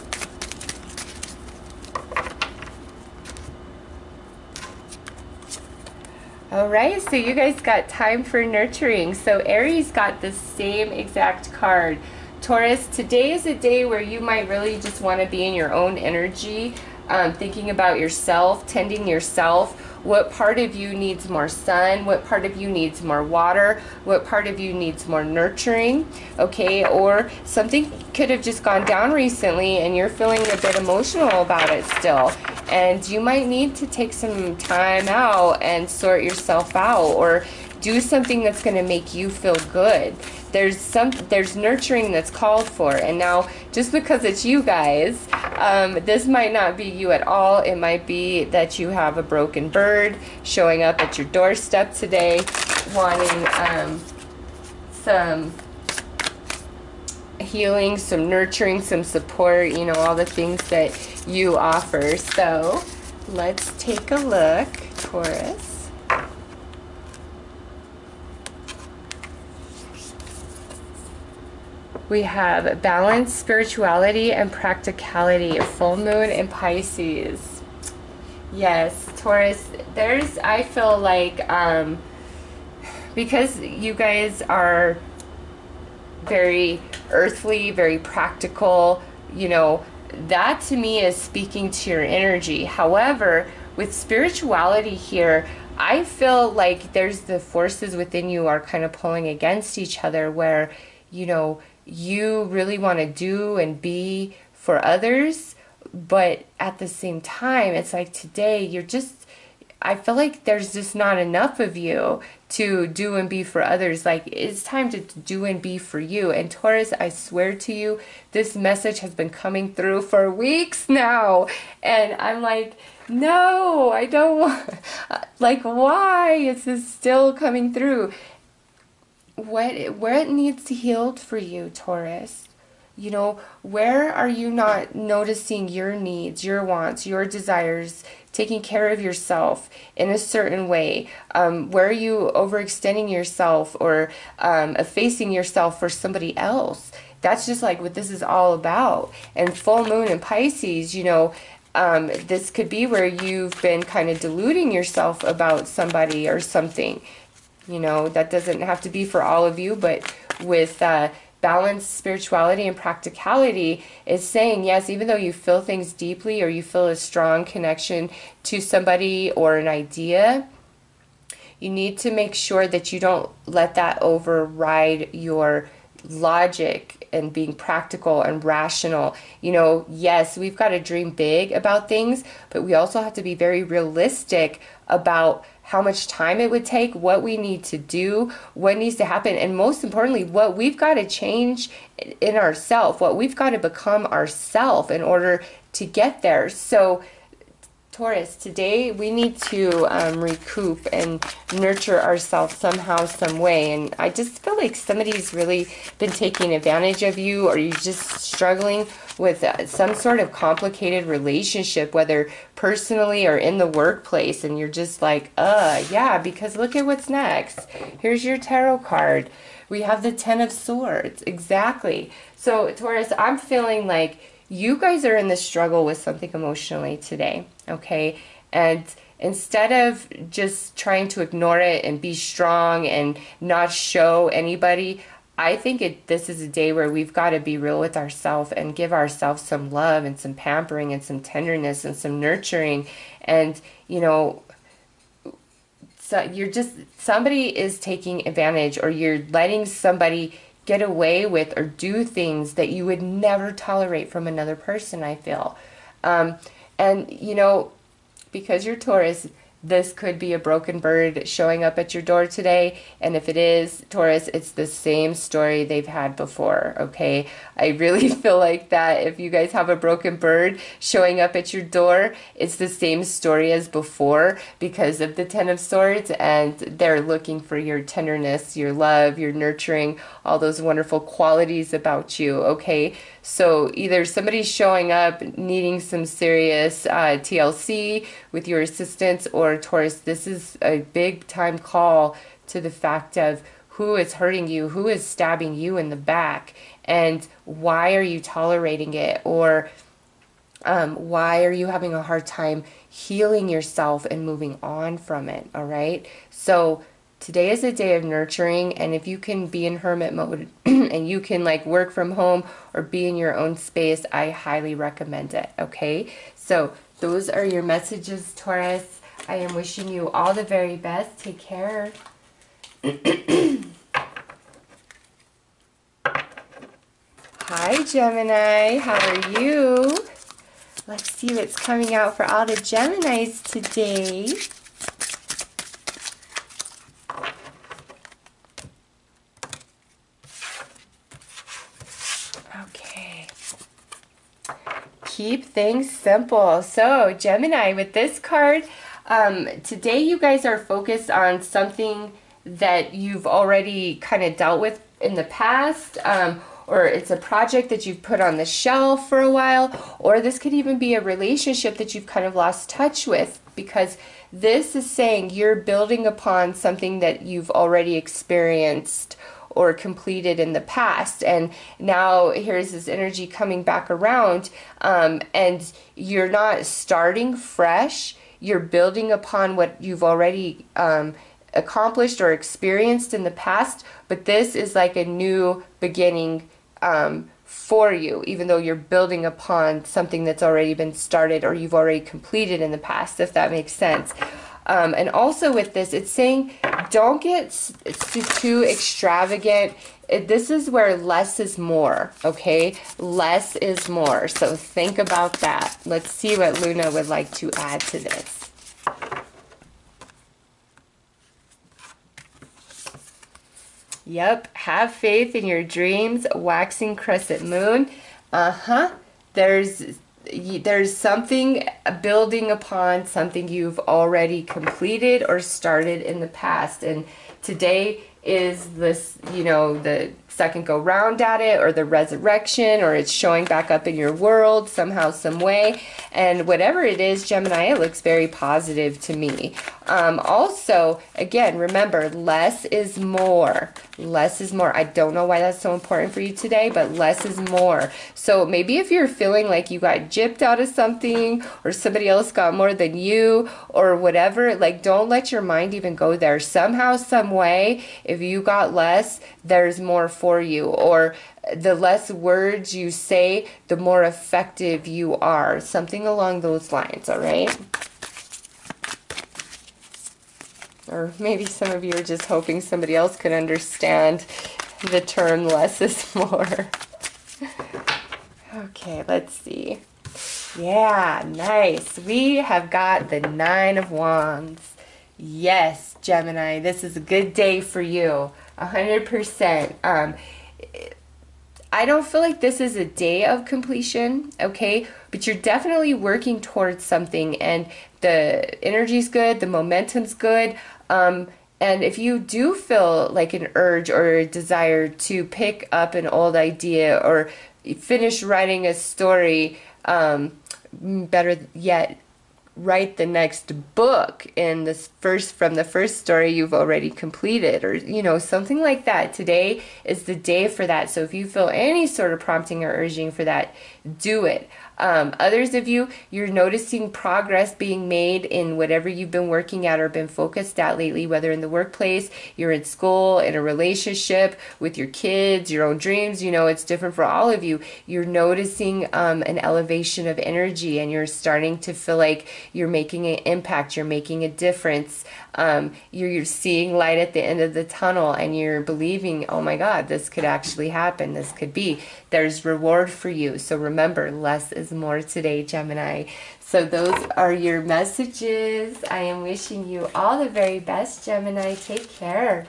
Alright, so you guys got time for nurturing. So Aries got the same exact card. Taurus, today is a day where you might really just want to be in your own energy, thinking about yourself, tending yourself. What part of you needs more sun? What part of you needs more water? What part of you needs more nurturing? Okay, or something could have just gone down recently and you're feeling a bit emotional about it still. And you might need to take some time out and sort yourself out, or do something that's going to make you feel good. There's nurturing that's called for. And now, just because it's you guys, this might not be you at all. It might be that you have a broken bird showing up at your doorstep today, wanting some healing, some nurturing, some support, you know, all the things that you offer. So let's take a look, Taurus. We have balance, spirituality, and practicality. Full moon in Pisces. Yes, Taurus, I feel like, because you guys are very earthly, very practical, you know, that to me is speaking to your energy. However, with spirituality here, I feel like there's the forces within you are kind of pulling against each other, where, you know, you really want to do and be for others, but at the same time, it's like today I feel like there's just not enough of you to do and be for others. Like, it's time to do and be for you. And Taurus, I swear to you, this message has been coming through for weeks now. And I'm like, no, I don't want, like, why is this still coming through? Where needs to heal for you, Taurus? You know, where are you not noticing your needs, your wants, your desires, taking care of yourself in a certain way? Where are you overextending yourself or effacing yourself for somebody else? That's just like what this is all about. And full moon in Pisces, you know, this could be where you've been kind of deluding yourself about somebody or something. You know, that doesn't have to be for all of you, but with balance, spirituality, and practicality is saying, yes, even though you feel things deeply or you feel a strong connection to somebody or an idea, you need to make sure that you don't let that override your logic and being practical and rational. You know, yes, we've got to dream big about things, but we also have to be very realistic about how much time it would take, what we need to do, what needs to happen, and most importantly, what we've got to change in ourselves, what we've got to become ourselves in order to get there. So Taurus, today we need to recoup and nurture ourselves somehow, some way. And I just feel like somebody's really been taking advantage of you, or you're just struggling with some sort of complicated relationship, whether personally or in the workplace. And you're just like, yeah, because look at what's next. Here's your tarot card. We have the Ten of Swords. Exactly. So Taurus, I'm feeling like you guys are in this struggle with something emotionally today, okay? And instead of just trying to ignore it and be strong and not show anybody, I think this is a day where we've got to be real with ourselves and give ourselves some love and some pampering and some tenderness and some nurturing. And, you know, so somebody is taking advantage, or you're letting somebody get away with or do things that you would never tolerate from another person, I feel. And, you know, because you're Taurus, this could be a broken bird showing up at your door today. And if it is, Taurus, it's the same story they've had before, okay? I really feel like that if you guys have a broken bird showing up at your door, it's the same story as before because of the Ten of Swords, and they're looking for your tenderness, your love, your nurturing, all those wonderful qualities about you, okay? So either somebody's showing up needing some serious TLC with your assistance, or Taurus, this is a big time call to the fact of who is hurting you, who is stabbing you in the back, and why are you tolerating it, or why are you having a hard time healing yourself and moving on from it, all right? So today is a day of nurturing, and if you can be in hermit mode and you can like work from home or be in your own space, I highly recommend it, okay? So those are your messages, Taurus. I am wishing you all the very best. Take care. Hi, Gemini. How are you? Let's see what's coming out for all the Geminis today. Okay. Keep things simple. So, Gemini, with this card, today you guys are focused on something that you've already kind of dealt with in the past, or it's a project that you've put on the shelf for a while, or this could even be a relationship that you've kind of lost touch with, because this is saying you're building upon something that you've already experienced or completed in the past, and now here's this energy coming back around, and you're not starting fresh, you're building upon what you've already accomplished or experienced in the past, but this is like a new beginning for you, even though you're building upon something that's already been started or you've already completed in the past, if that makes sense. And also with this, it's saying don't get too extravagant. This is where less is more, okay? Less is more. So think about that. Let's see what Luna would like to add to this. Yep, have faith in your dreams, waxing crescent moon. There's something building upon something you've already completed or started in the past, and today is this, you know, the second go round at it, or the resurrection, or it's showing back up in your world somehow, some way. And whatever it is, Gemini, it looks very positive to me. Also, again, remember, less is more. Less is more. I don't know why that's so important for you today, but less is more. So maybe if you're feeling like you got gypped out of something, or somebody else got more than you, or whatever, like, don't let your mind even go there. Somehow, some way, if you got less, there's more for you, or the less words you say, the more effective you are. Something along those lines, all right? Or maybe some of you are just hoping somebody else could understand the term less is more. Okay, let's see. Yeah, nice. We have got the Nine of Wands. Yes, Gemini, this is a good day for you. 100%. I don't feel like this is a day of completion, okay? But you're definitely working towards something, and the energy's good, the momentum's good. And if you do feel like an urge or a desire to pick up an old idea or finish writing a story, better yet, write the next book in this from the first story you've already completed, or something like that. Today is the day for that. So if you feel any sort of prompting or urging for that, do it. Others of you, you're noticing progress being made in whatever you've been working at or been focused at lately, whether in the workplace, you're in school, in a relationship, with your kids, your own dreams. It's different for all of you. You're noticing an elevation of energy, and you're starting to feel like you're making an impact, you're making a difference. You're seeing light at the end of the tunnel, and you're believing, oh my God, this could actually happen. This could be. There's reward for you. So remember, less is more today, Gemini. So those are your messages. I am wishing you all the very best, Gemini. Take care.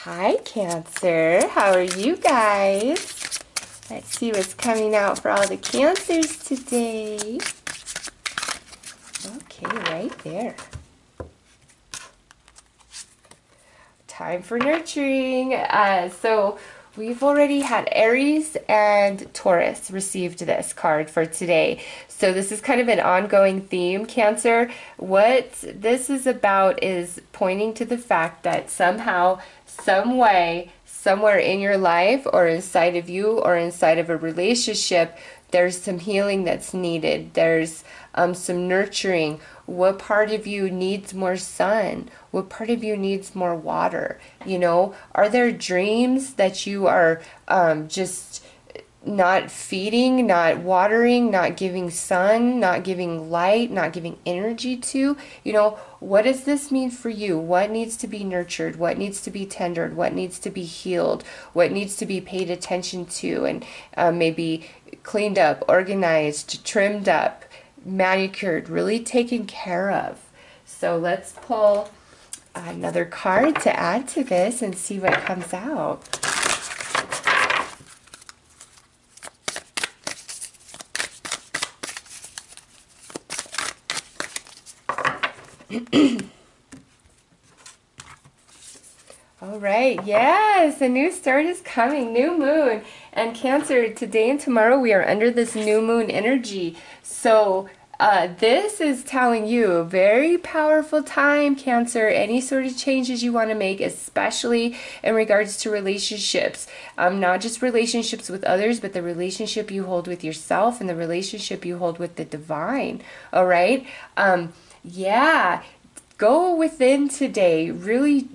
Hi, Cancer. How are you guys? Let's see what's coming out for all the Cancers today. Okay, right there. Time for nurturing. So we've already had Aries and Taurus received this card for today. So this is kind of an ongoing theme, Cancer. What this is about is pointing to the fact that somehow, some way, somewhere in your life or inside of you or inside of a relationship, there's some healing that's needed. There's some nurturing. What part of you needs more sun? What part of you needs more water? Are there dreams that you are just not feeding, not watering, not giving sun, not giving light, not giving energy to? What does this mean for you? What needs to be nurtured? What needs to be tendered? What needs to be healed? What needs to be paid attention to and maybe cleaned up, organized, trimmed up, manicured, really taken care of? So let's pull another card to add to this and see what comes out. All right, yes, a new start is coming, new moon. And Cancer, today and tomorrow we are under this new moon energy. So this is telling you a very powerful time, Cancer. Any sort of changes you want to make, especially in regards to relationships. Not just relationships with others, but the relationship you hold with yourself and the relationship you hold with the divine. All right? Yeah, go within today. Really,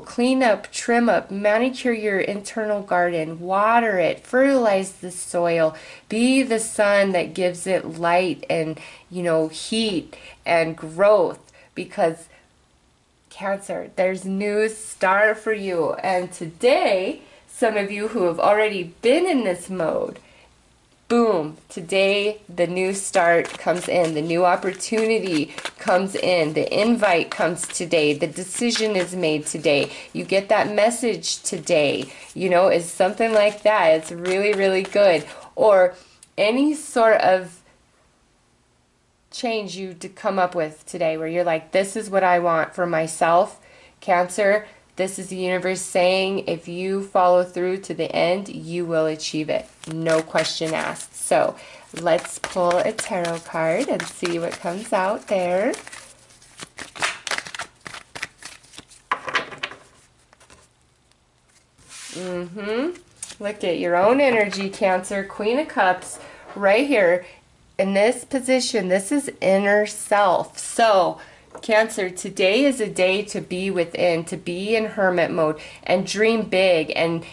clean up, trim up, manicure your internal garden, water it, fertilize the soil, be the sun that gives it light and, heat and growth, because Cancer, there's new start for you. And today, some of you who have already been in this mode, boom, today the new start comes in, the new opportunity comes in, the invite comes today, the decision is made today, you get that message today, it's something like that. It's really, really good. Or any sort of change you to come up with today where you're like, this is what I want for myself, Cancer. This is the universe saying, if you follow through to the end, you will achieve it. No question asked. So let's pull a tarot card and see what comes out there. Look at your own energy, Cancer. Queen of Cups right here in this position. This is inner self. So Cancer, today is a day to be within, to be in hermit mode and dream big and,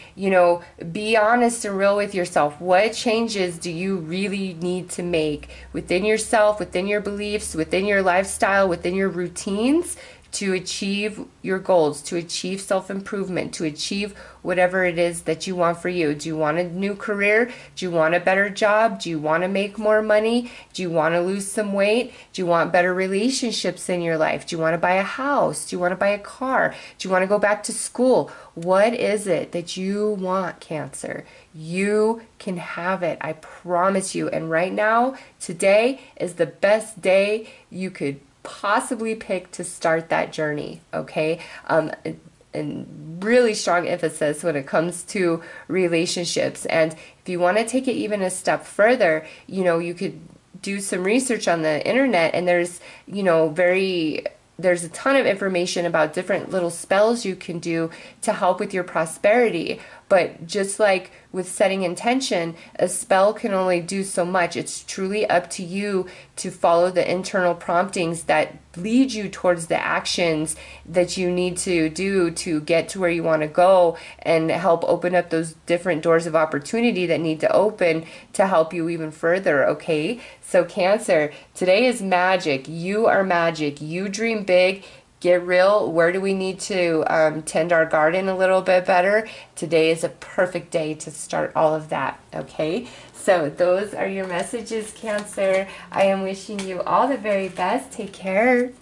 be honest and real with yourself. What changes do you really need to make within yourself, within your beliefs, within your lifestyle, within your routines to achieve your goals, to achieve self-improvement, to achieve whatever it is that you want for you. Do you want a new career? Do you want a better job? Do you want to make more money? Do you want to lose some weight? Do you want better relationships in your life? Do you want to buy a house? Do you want to buy a car? Do you want to go back to school? What is it that you want, Cancer? You can have it. I promise you. And right now, today is the best day you could possibly pick to start that journey, okay? And really strong emphasis when it comes to relationships. And if you want to take it even a step further, you know, you could do some research on the internet, and there's, you know, there's a ton of information about different little spells you can do to help with your prosperity. But just like with setting intention, a spell can only do so much. It's truly up to you to follow the internal promptings that lead you towards the actions that you need to do to get to where you want to go, and help open up those different doors of opportunity that need to open to help you even further, okay? So Cancer, today is magic. You are magic. You dream big. Get real. Where do we need to tend our garden a little bit better? Today is a perfect day to start all of that, okay? So those are your messages, Cancer. I am wishing you all the very best. Take care.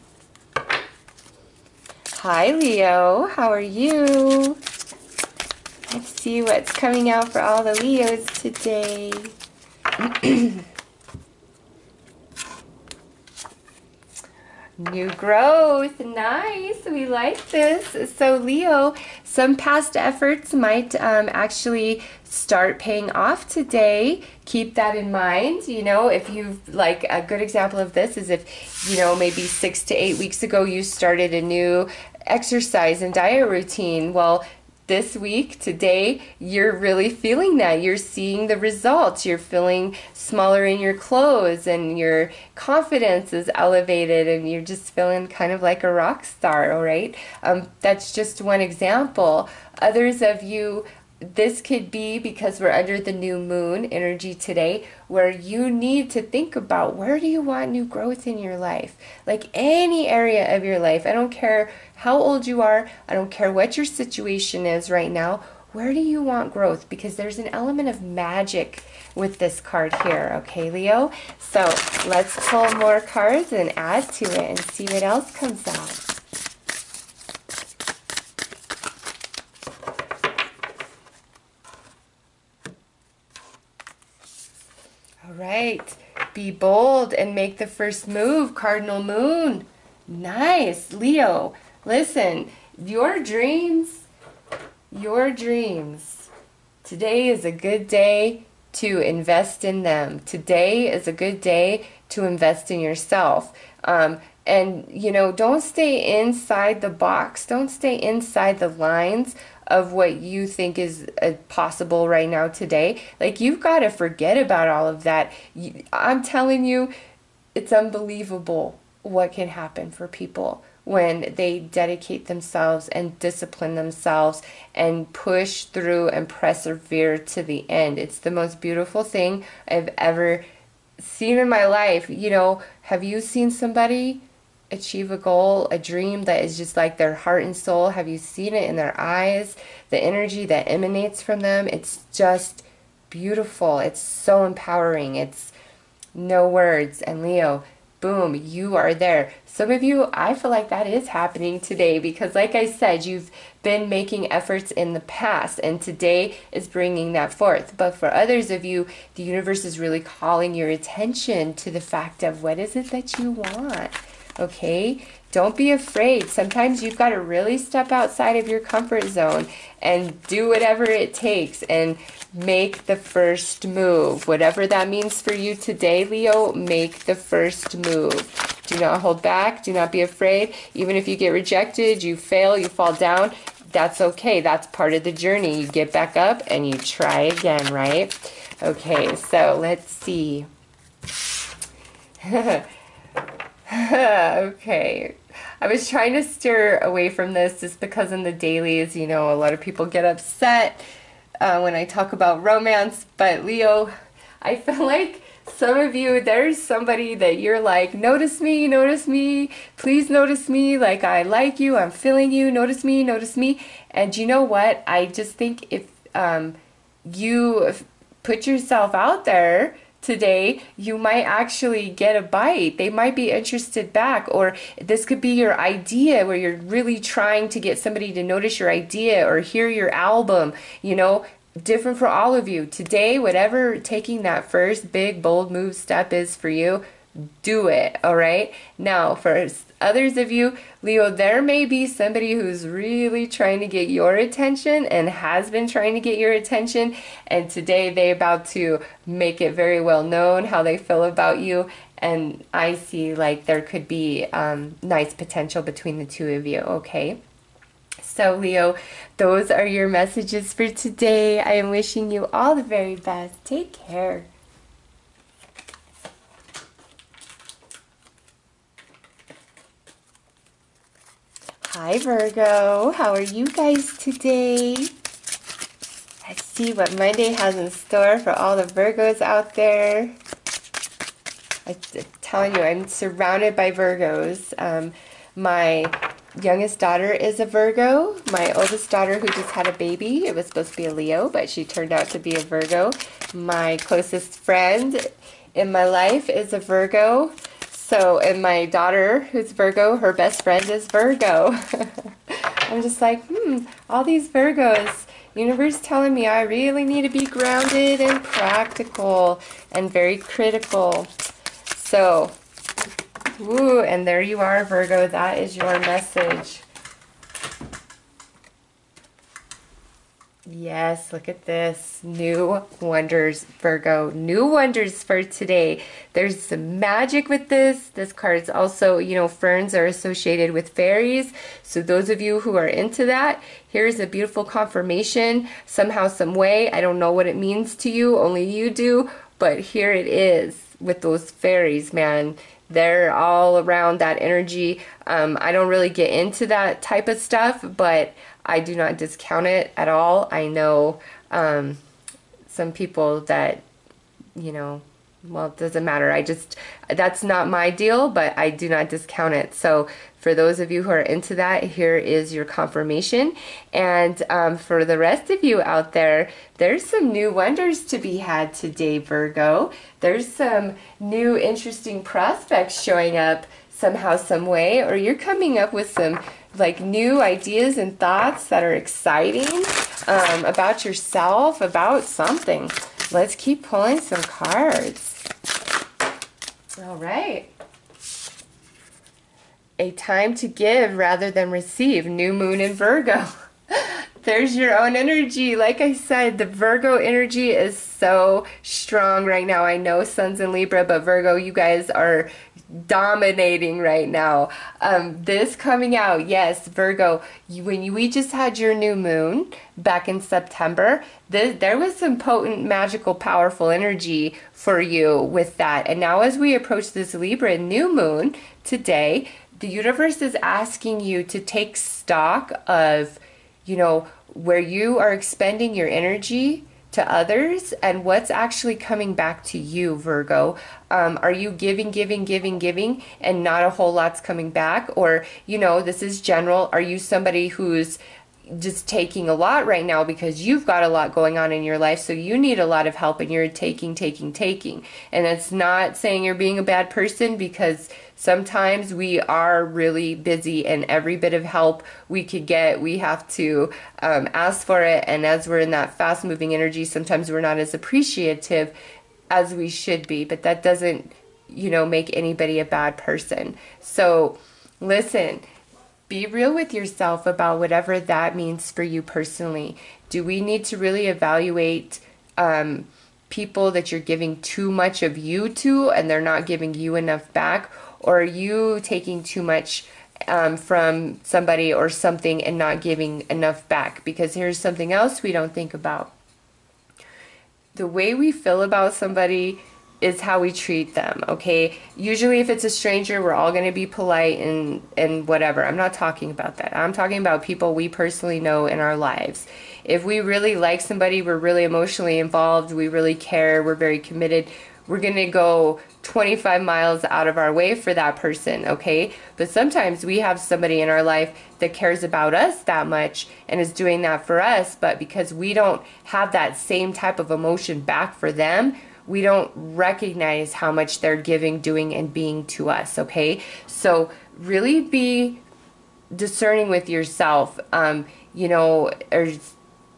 Hi, Leo. How are you? Let's see what's coming out for all the Leos today. New growth, nice, we like this. So Leo, some past efforts might actually start paying off today. Keep that in mind. You know, if you've, like, a good example of this is if, you know, maybe 6 to 8 weeks ago you started a new exercise and diet routine. Well, this week, today, you're really feeling that. You're seeing the results. You're feeling smaller in your clothes, and your confidence is elevated, and you're just feeling kind of like a rock star, all right? That's just one example. Others of you, this could be because we're under the new moon energy today, where you need to think about, where do you want new growth in your life? Like any area of your life. I don't care how old you are. I don't care what your situation is right now. Where do you want growth? Because there's an element of magic with this card here, okay, Leo? So let's pull more cards and add to it and see what else comes out. All right, be bold and make the first move, Cardinal Moon. Nice, Leo. Listen, your dreams, today is a good day to invest in them. Today is a good day to invest in yourself. And, you know, don't stay inside the box. Don't stay inside the lines of what you think is possible right now today. Like, you've got to forget about all of that. I'm telling you, it's unbelievable what can happen for people when they dedicate themselves and discipline themselves and push through and persevere to the end. It's the most beautiful thing I've ever seen in my life. You know, have you seen somebody achieve a goal, a dream that is just like their heart and soul? Have you seen it in their eyes? The energy that emanates from them, it's just beautiful. It's so empowering. It's no words. And Leo, boom, you are there. Some of you, I feel like that is happening today because, like I said, you've been making efforts in the past, and today is bringing that forth. But for others of you, the universe is really calling your attention to the fact of what is it that you want. Okay, don't be afraid. Sometimes you've got to really step outside of your comfort zone and do whatever it takes and make the first move. Whatever that means for you today, Leo, make the first move. Do not hold back. Do not be afraid. Even if you get rejected, you fail, you fall down, that's okay. That's part of the journey. You get back up and you try again, right? Okay, so let's see. Okay, I was trying to steer away from this just because in the dailies, you know, a lot of people get upset when I talk about romance, but Leo, I feel like Some of you, there's somebody that you're like, notice me, please notice me, like I like you, I'm feeling you, notice me, notice me. And you know what? I just think if you put yourself out there today, you might actually get a bite. They might be interested back, or this could be your idea where you're really trying to get somebody to notice your idea or hear your album, you know. Different for all of you. Today, whatever taking that first big, bold move step is for you, do it, all right? Now, for others of you, Leo, there may be somebody who's really trying to get your attention and has been trying to get your attention, and today they're about to make it very well known how they feel about you, and I see like there could be nice potential between the two of you, okay? So Leo, those are your messages for today. I am wishing you all the very best. Take care. Hi Virgo, how are you guys today? Let's see what Monday has in store for all the Virgos out there. I'm telling you, I'm surrounded by Virgos. My youngest daughter is a Virgo. My oldest daughter, who just had a baby, it was supposed to be a Leo, but she turned out to be a Virgo. My closest friend in my life is a Virgo. So, and my daughter, who's Virgo, her best friend is Virgo. I'm just like, all these Virgos. Universe telling me I really need to be grounded and practical and very critical. So, ooh, and there you are, Virgo. That is your message. Yes, look at this. New wonders, Virgo. New wonders for today. There's some magic with this. This card's also, you know, ferns are associated with fairies. So those of you who are into that, here's a beautiful confirmation. Somehow, some way. I don't know what it means to you. Only you do. But here it is with those fairies, man. They're all around that energy. I don't really get into that type of stuff, but I do not discount it at all. I know some people that, you know, well, it doesn't matter. That's not my deal, but I do not discount it. So for those of you who are into that, here is your confirmation. And for the rest of you out there, there's some new wonders to be had today, Virgo. There's some new interesting prospects showing up somehow, some way, or you're coming up with some like new ideas and thoughts that are exciting about yourself, about something. Let's keep pulling some cards. All right. A time to give rather than receive. New moon in Virgo. There's your own energy. Like I said, the Virgo energy is so strong right now. I know Sun's in Libra, but Virgo, you guys are dominating right now. This coming out, yes, Virgo, we just had your new moon back in September, there was some potent, magical, powerful energy for you with that. And now as we approach this Libra new moon today, the universe is asking you to take stock of, you know, where you are expending your energy to others and what's actually coming back to you, Virgo. Are you giving, and not a whole lot's coming back? Or, you know, this is general. Are you somebody who's just taking a lot right now because you've got a lot going on in your life, so you need a lot of help and you're taking. And it's not saying you're being a bad person, because sometimes we are really busy and every bit of help we could get, we have to ask for it. And as we're in that fast moving energy, sometimes we're not as appreciative as we should be, but that doesn't, you know, make anybody a bad person. So listen, be real with yourself about whatever that means for you personally. Do we need to really evaluate people that you're giving too much of you to and they're not giving you enough back? Or are you taking too much from somebody or something and not giving enough back? Because here's something else we don't think about. The way we feel about somebody is how we treat them, okay? Usually if it's a stranger, we're all going to be polite and whatever. I'm not talking about that. I'm talking about people we personally know in our lives. If we really like somebody, we're really emotionally involved, we really care, we're very committed, we're going to go 25 miles out of our way for that person, okay? But sometimes we have somebody in our life that cares about us that much and is doing that for us, but because we don't have that same type of emotion back for them, we don't recognize how much they're giving, doing, and being to us, okay? So really be discerning with yourself. You know, are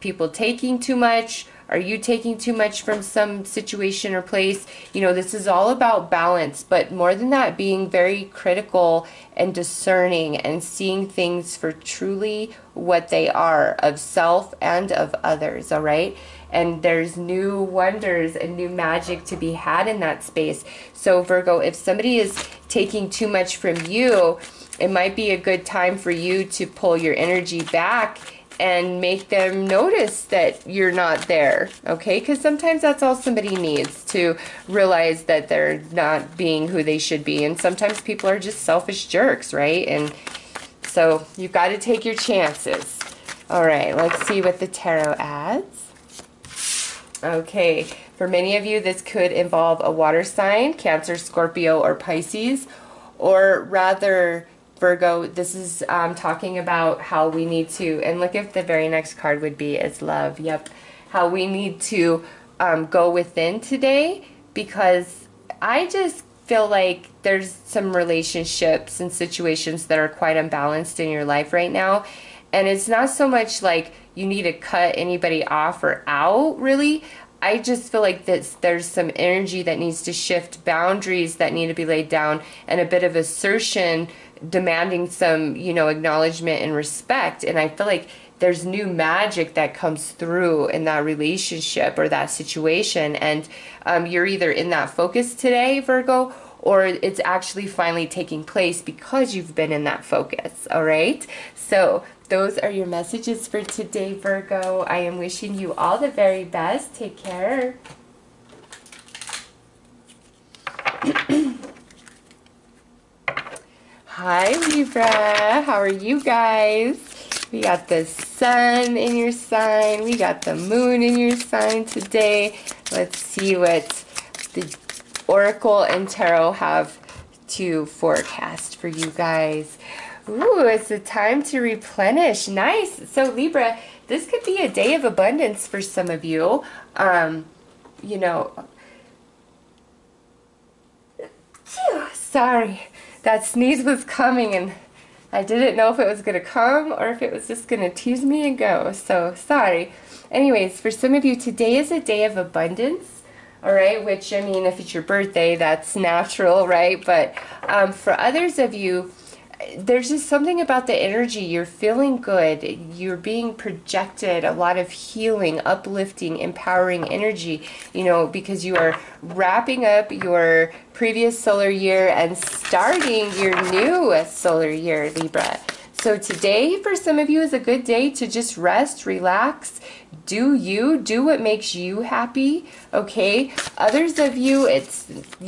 people taking too much? Are you taking too much from some situation or place? You know, this is all about balance, but more than that, being very critical and discerning and seeing things for truly what they are, of self and of others, all right? And there's new wonders and new magic to be had in that space. So Virgo, if somebody is taking too much from you, it might be a good time for you to pull your energy back and make them notice that you're not there, okay? Because sometimes that's all somebody needs, to realize that they're not being who they should be. And sometimes people are just selfish jerks, right? And so you've got to take your chances. All right, let's see what the tarot adds. Okay, for many of you, this could involve a water sign, Cancer, Scorpio, or Pisces, or rather, Virgo, this is talking about how we need to, and look if the very next card would be is love. Yep. How we need to go within today, because I just feel like there's some relationships and situations that are quite unbalanced in your life right now. And it's not so much like you need to cut anybody off or out, really. I just feel like there's some energy that needs to shift, boundaries that need to be laid down, and a bit of assertion demanding some, you know, acknowledgement and respect. And I feel like there's new magic that comes through in that relationship or that situation. And you're either in that focus today, Virgo, or it's actually finally taking place because you've been in that focus, all right? So those are your messages for today, Virgo. I am wishing you all the very best. Take care. Hi, Libra. How are you guys? We got the sun in your sign. We got the moon in your sign today. Let's see what the Oracle and Tarot have to forecast for you guys. Ooh, it's a time to replenish. Nice. So Libra, this could be a day of abundance for some of you. You know, sorry, that sneeze was coming and I didn't know if it was going to come or if it was just going to tease me and go. So sorry. Anyways, for some of you, today is a day of abundance. All right, which, I mean, if it's your birthday, that's natural, right? But for others of you, there's just something about the energy. You're feeling good. You're being projected a lot of healing, uplifting, empowering energy, you know, because you are wrapping up your previous solar year and starting your new solar year, Libra. So today, for some of you, is a good day to just rest, relax, do you, do what makes you happy, okay? Others of you,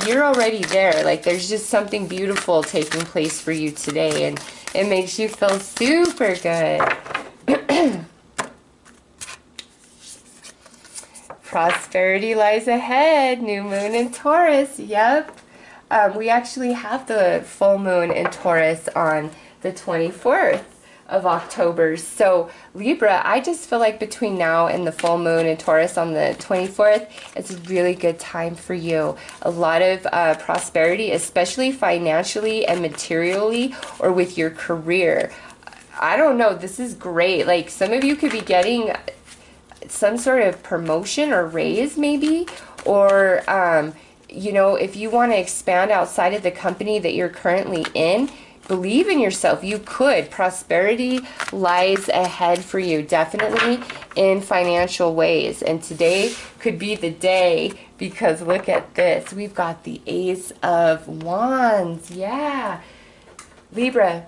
you're already there. Like, there's just something beautiful taking place for you today, and it makes you feel super good. Prosperity lies ahead. New moon in Taurus. Yep. We actually have the full moon in Taurus on the 24th of October. So Libra, I just feel like between now and the full moon in Taurus on the 24th, it's a really good time for you. A lot of prosperity, especially financially and materially, or with your career. I don't know, this is great. Like, some of you could be getting some sort of promotion or raise maybe, or you know, if you want to expand outside of the company that you're currently in, believe in yourself. You could. Prosperity lies ahead for you, definitely in financial ways. And today could be the day, because look at this. We've got the Ace of Wands. Yeah. Libra,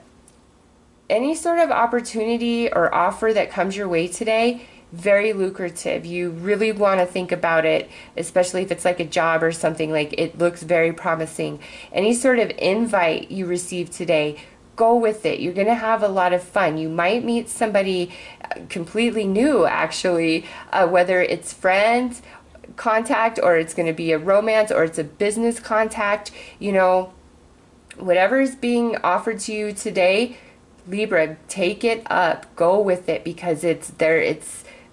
any sort of opportunity or offer that comes your way today, very lucrative. You really want to think about it, especially if it's like a job or something. Like, it looks very promising. Any sort of invite you receive today, go with it. You're going to have a lot of fun. You might meet somebody completely new, actually, whether it's friends, contact, or it's going to be a romance, or it's a business contact. You know, whatever is being offered to you today, Libra, take it up, go with it, because it's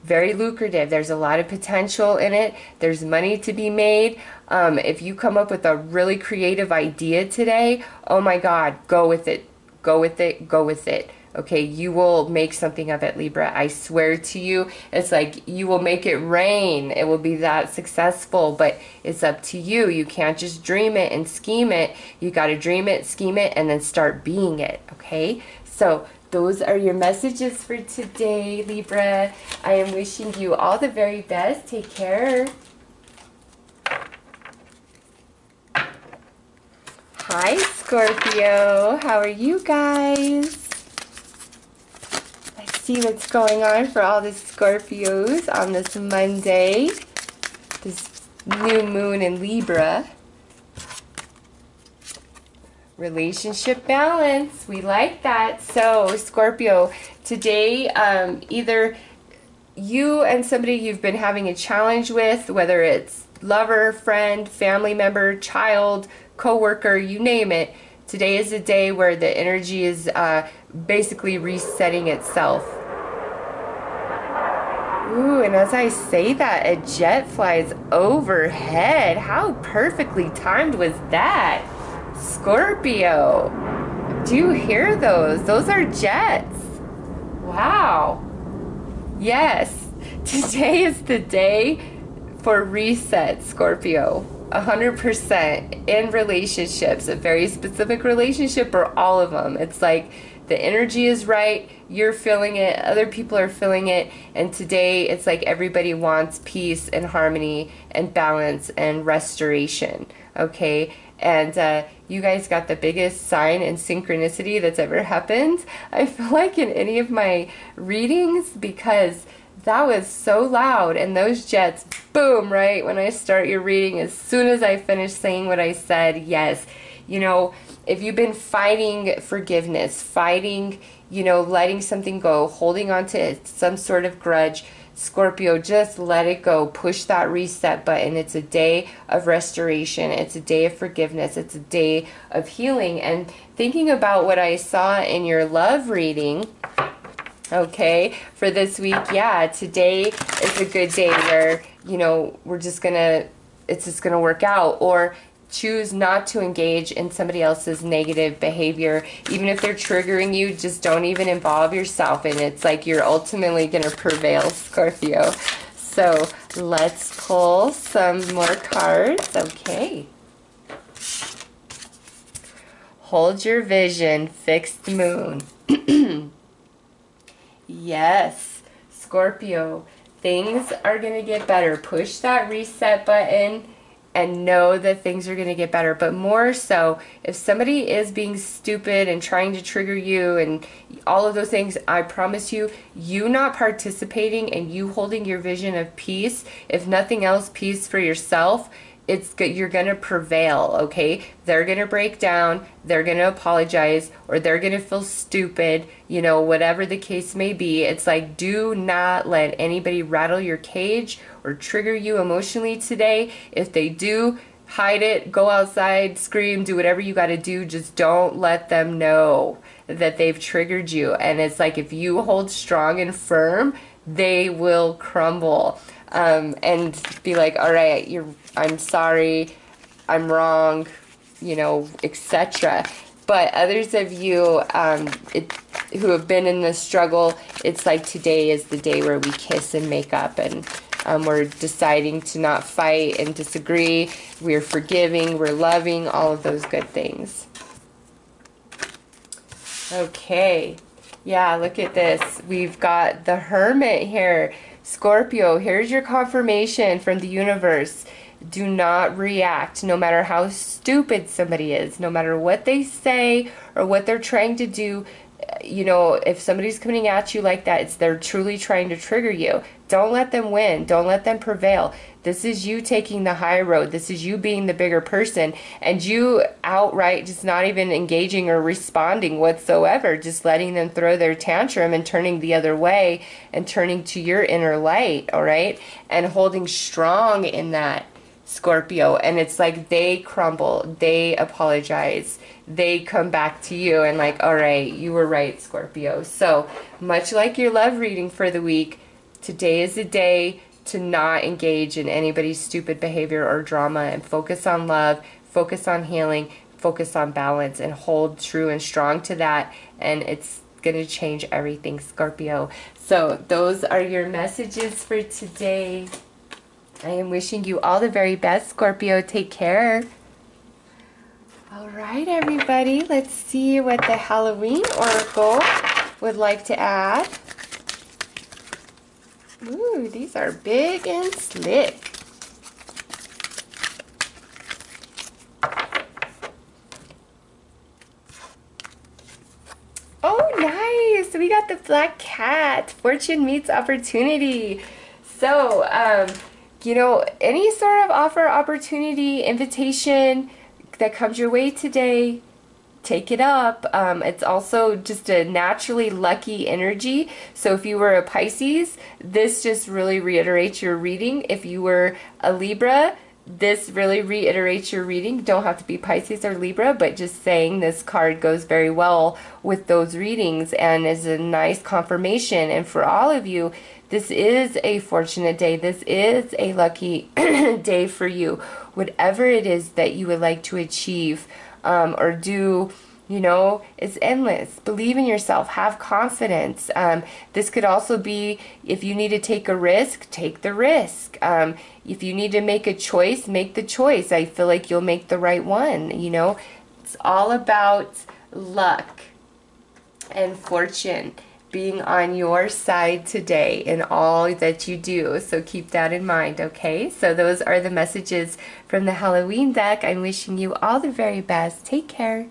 very lucrative. There's a lot of potential in it. There's money to be made. If you come up with a really creative idea today, oh my God, go with it. Go with it. Go with it. Okay, you will make something of it, Libra. I swear to you, it's like you will make it rain. It will be that successful, but it's up to you. You can't just dream it and scheme it. You got to dream it, scheme it, and then start being it, okay? So those are your messages for today, Libra. I am wishing you all the very best. Take care. Hi, Scorpio. How are you guys? Let's see what's going on for all the Scorpios on this Monday. This new moon in Libra. Relationship balance. We like that. So, Scorpio, today, either you and somebody you've been having a challenge with, whether it's lover, friend, family member, child, co-worker, you name it, today is a day where the energy is basically resetting itself. Ooh, and as I say that, a jet flies overhead. How perfectly timed was that? Scorpio, do you hear those? Those are jets. Wow. Yes, today is the day for reset, Scorpio. 100% in relationships, a very specific relationship or all of them. It's like the energy is right, you're feeling it, other people are feeling it, and today it's like everybody wants peace and harmony and balance and restoration, okay? And you guys got the biggest sign and synchronicity that's ever happened, I feel like, in any of my readings, because that was so loud, and those jets, boom, right when I start your reading, as soon as I finish saying what I said, yes. You know, if you've been fighting forgiveness, fighting, you know, letting something go, holding on to some sort of grudge, Scorpio, just let it go. Push that reset button. It's a day of restoration. It's a day of forgiveness. It's a day of healing. And thinking about what I saw in your love reading, okay, for this week, yeah, today is a good day where, you know, it's just gonna work out. Or choose not to engage in somebody else's negative behavior. Even if they're triggering you, just don't even involve yourself in it. It's like you're ultimately gonna prevail, Scorpio. So let's pull some more cards. Okay. Hold your vision, fixed moon. Yes, Scorpio, things are going to get better. Push that reset button and know that things are going to get better. But more so, if somebody is being stupid and trying to trigger you and all of those things, I promise you, you not participating and you holding your vision of peace, if nothing else, peace for yourself, you're going to prevail, okay? They're going to break down, they're going to apologize, or they're going to feel stupid, you know, whatever the case may be. It's like, do not let anybody rattle your cage or trigger you emotionally today. If they do, hide it, go outside, scream, do whatever you got to do. Just don't let them know that they've triggered you. And it's like, if you hold strong and firm, they will crumble. And be like, all right, I'm sorry, I'm wrong, you know, etc. But others of you who have been in this struggle, it's like today is the day where we kiss and make up, and we're deciding to not fight and disagree. We're forgiving, we're loving, all of those good things. Okay, yeah, look at this. We've got the Hermit here. Scorpio, here's your confirmation from the universe. Do not react, no matter how stupid somebody is, no matter what they say or what they're trying to do. you know, if somebody's coming at you like that, they're truly trying to trigger you. Don't let them win. Don't let them prevail. This is you taking the high road. This is you being the bigger person, and you outright just not even engaging or responding whatsoever, just letting them throw their tantrum and turning the other way and turning to your inner light, all right? And holding strong in that, Scorpio. And it's like they crumble, they apologize, they come back to you and like, all right, you were right, Scorpio. So much like your love reading for the week, today is a day to not engage in anybody's stupid behavior or drama and focus on love, focus on healing, focus on balance, and hold true and strong to that. And it's going to change everything, Scorpio. So those are your messages for today. I am wishing you all the very best, Scorpio. Take care. All right, everybody. Let's see what the Halloween Oracle would like to add. Ooh, these are big and slick. Oh, nice. We got the black cat. Fortune meets opportunity. So, you know, any sort of offer, opportunity, invitation that comes your way today, take it up. It's also just a naturally lucky energy. So if you were a Pisces, this just really reiterates your reading. If you were a Libra, this really reiterates your reading. Don't have to be Pisces or Libra, but just saying this card goes very well with those readings and is a nice confirmation. And for all of you, this is a fortunate day. This is a lucky day for you. Whatever it is that you would like to achieve or do, you know, it's endless. Believe in yourself. Have confidence. This could also be if you need to take a risk, take the risk. If you need to make a choice, make the choice. I feel like you'll make the right one. You know, it's all about luck and fortune being on your side today in all that you do. So keep that in mind, okay? So those are the messages from the Halloween deck. I'm wishing you all the very best. Take care.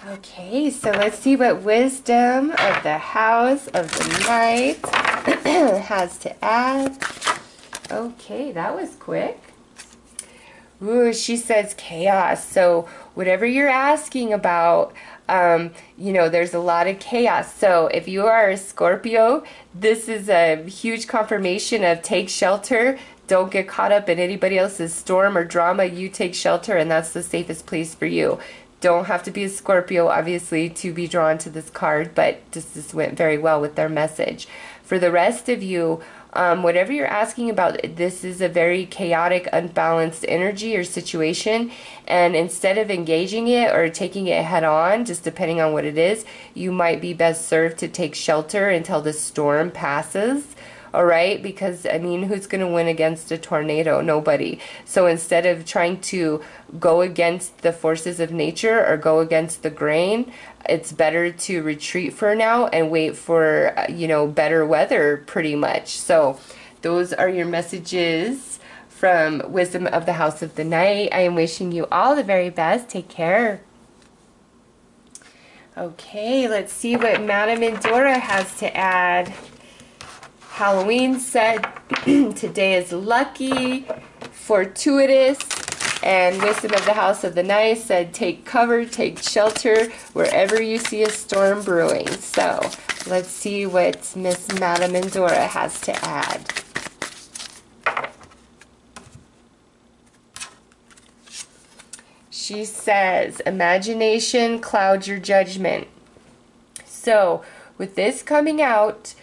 Okay, so let's see what wisdom of the house of the night has to add. Okay, that was quick. Ooh, she says chaos. So whatever you're asking about, you know, there's a lot of chaos. So if you are a Scorpio, this is a huge confirmation of take shelter. Don't get caught up in anybody else's storm or drama. You take shelter, and that's the safest place for you. Don't have to be a Scorpio, obviously, to be drawn to this card, but this went very well with their message. For the rest of you, whatever you're asking about, this is a very chaotic, unbalanced energy or situation, and instead of engaging it or taking it head on, just depending on what it is, you might be best served to take shelter until the storm passes. All right, because I mean, who's going to win against a tornado? Nobody. So instead of trying to go against the forces of nature or go against the grain, it's better to retreat for now and wait for, you know, better weather pretty much. So those are your messages from Wisdom of the House of the Night. I am wishing you all the very best. Take care. Okay, let's see what Madame Endora has to add. Halloween said today is lucky, fortuitous, and Wisdom of the House of the Night said take cover, take shelter wherever you see a storm brewing. So let's see what Miss Madame Endora has to add. She says imagination clouds your judgment. So with this coming out,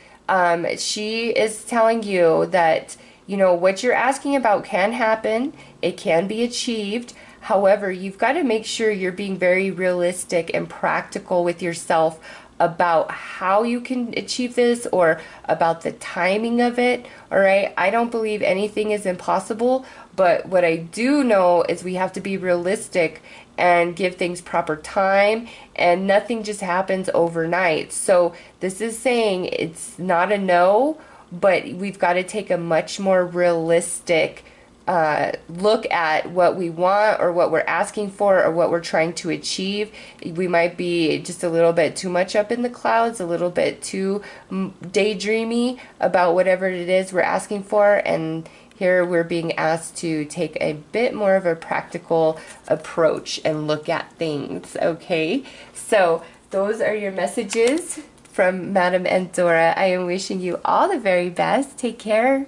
she is telling you that, you know, what you're asking about can happen. It can be achieved. However, you've got to make sure you're being very realistic and practical with yourself about how you can achieve this or about the timing of it. All right. I don't believe anything is impossible, but what I do know is we have to be realistic and give things proper time, and nothing just happens overnight. So this is saying it's not a no, but we've got to take a much more realistic look at what we want or what we're asking for or what we're trying to achieve. We might be just a little bit too much up in the clouds, a little bit too daydreamy about whatever it is we're asking for, and here we're being asked to take a bit more of a practical approach and look at things, okay? So those are your messages from Madame Endora. I am wishing you all the very best. Take care.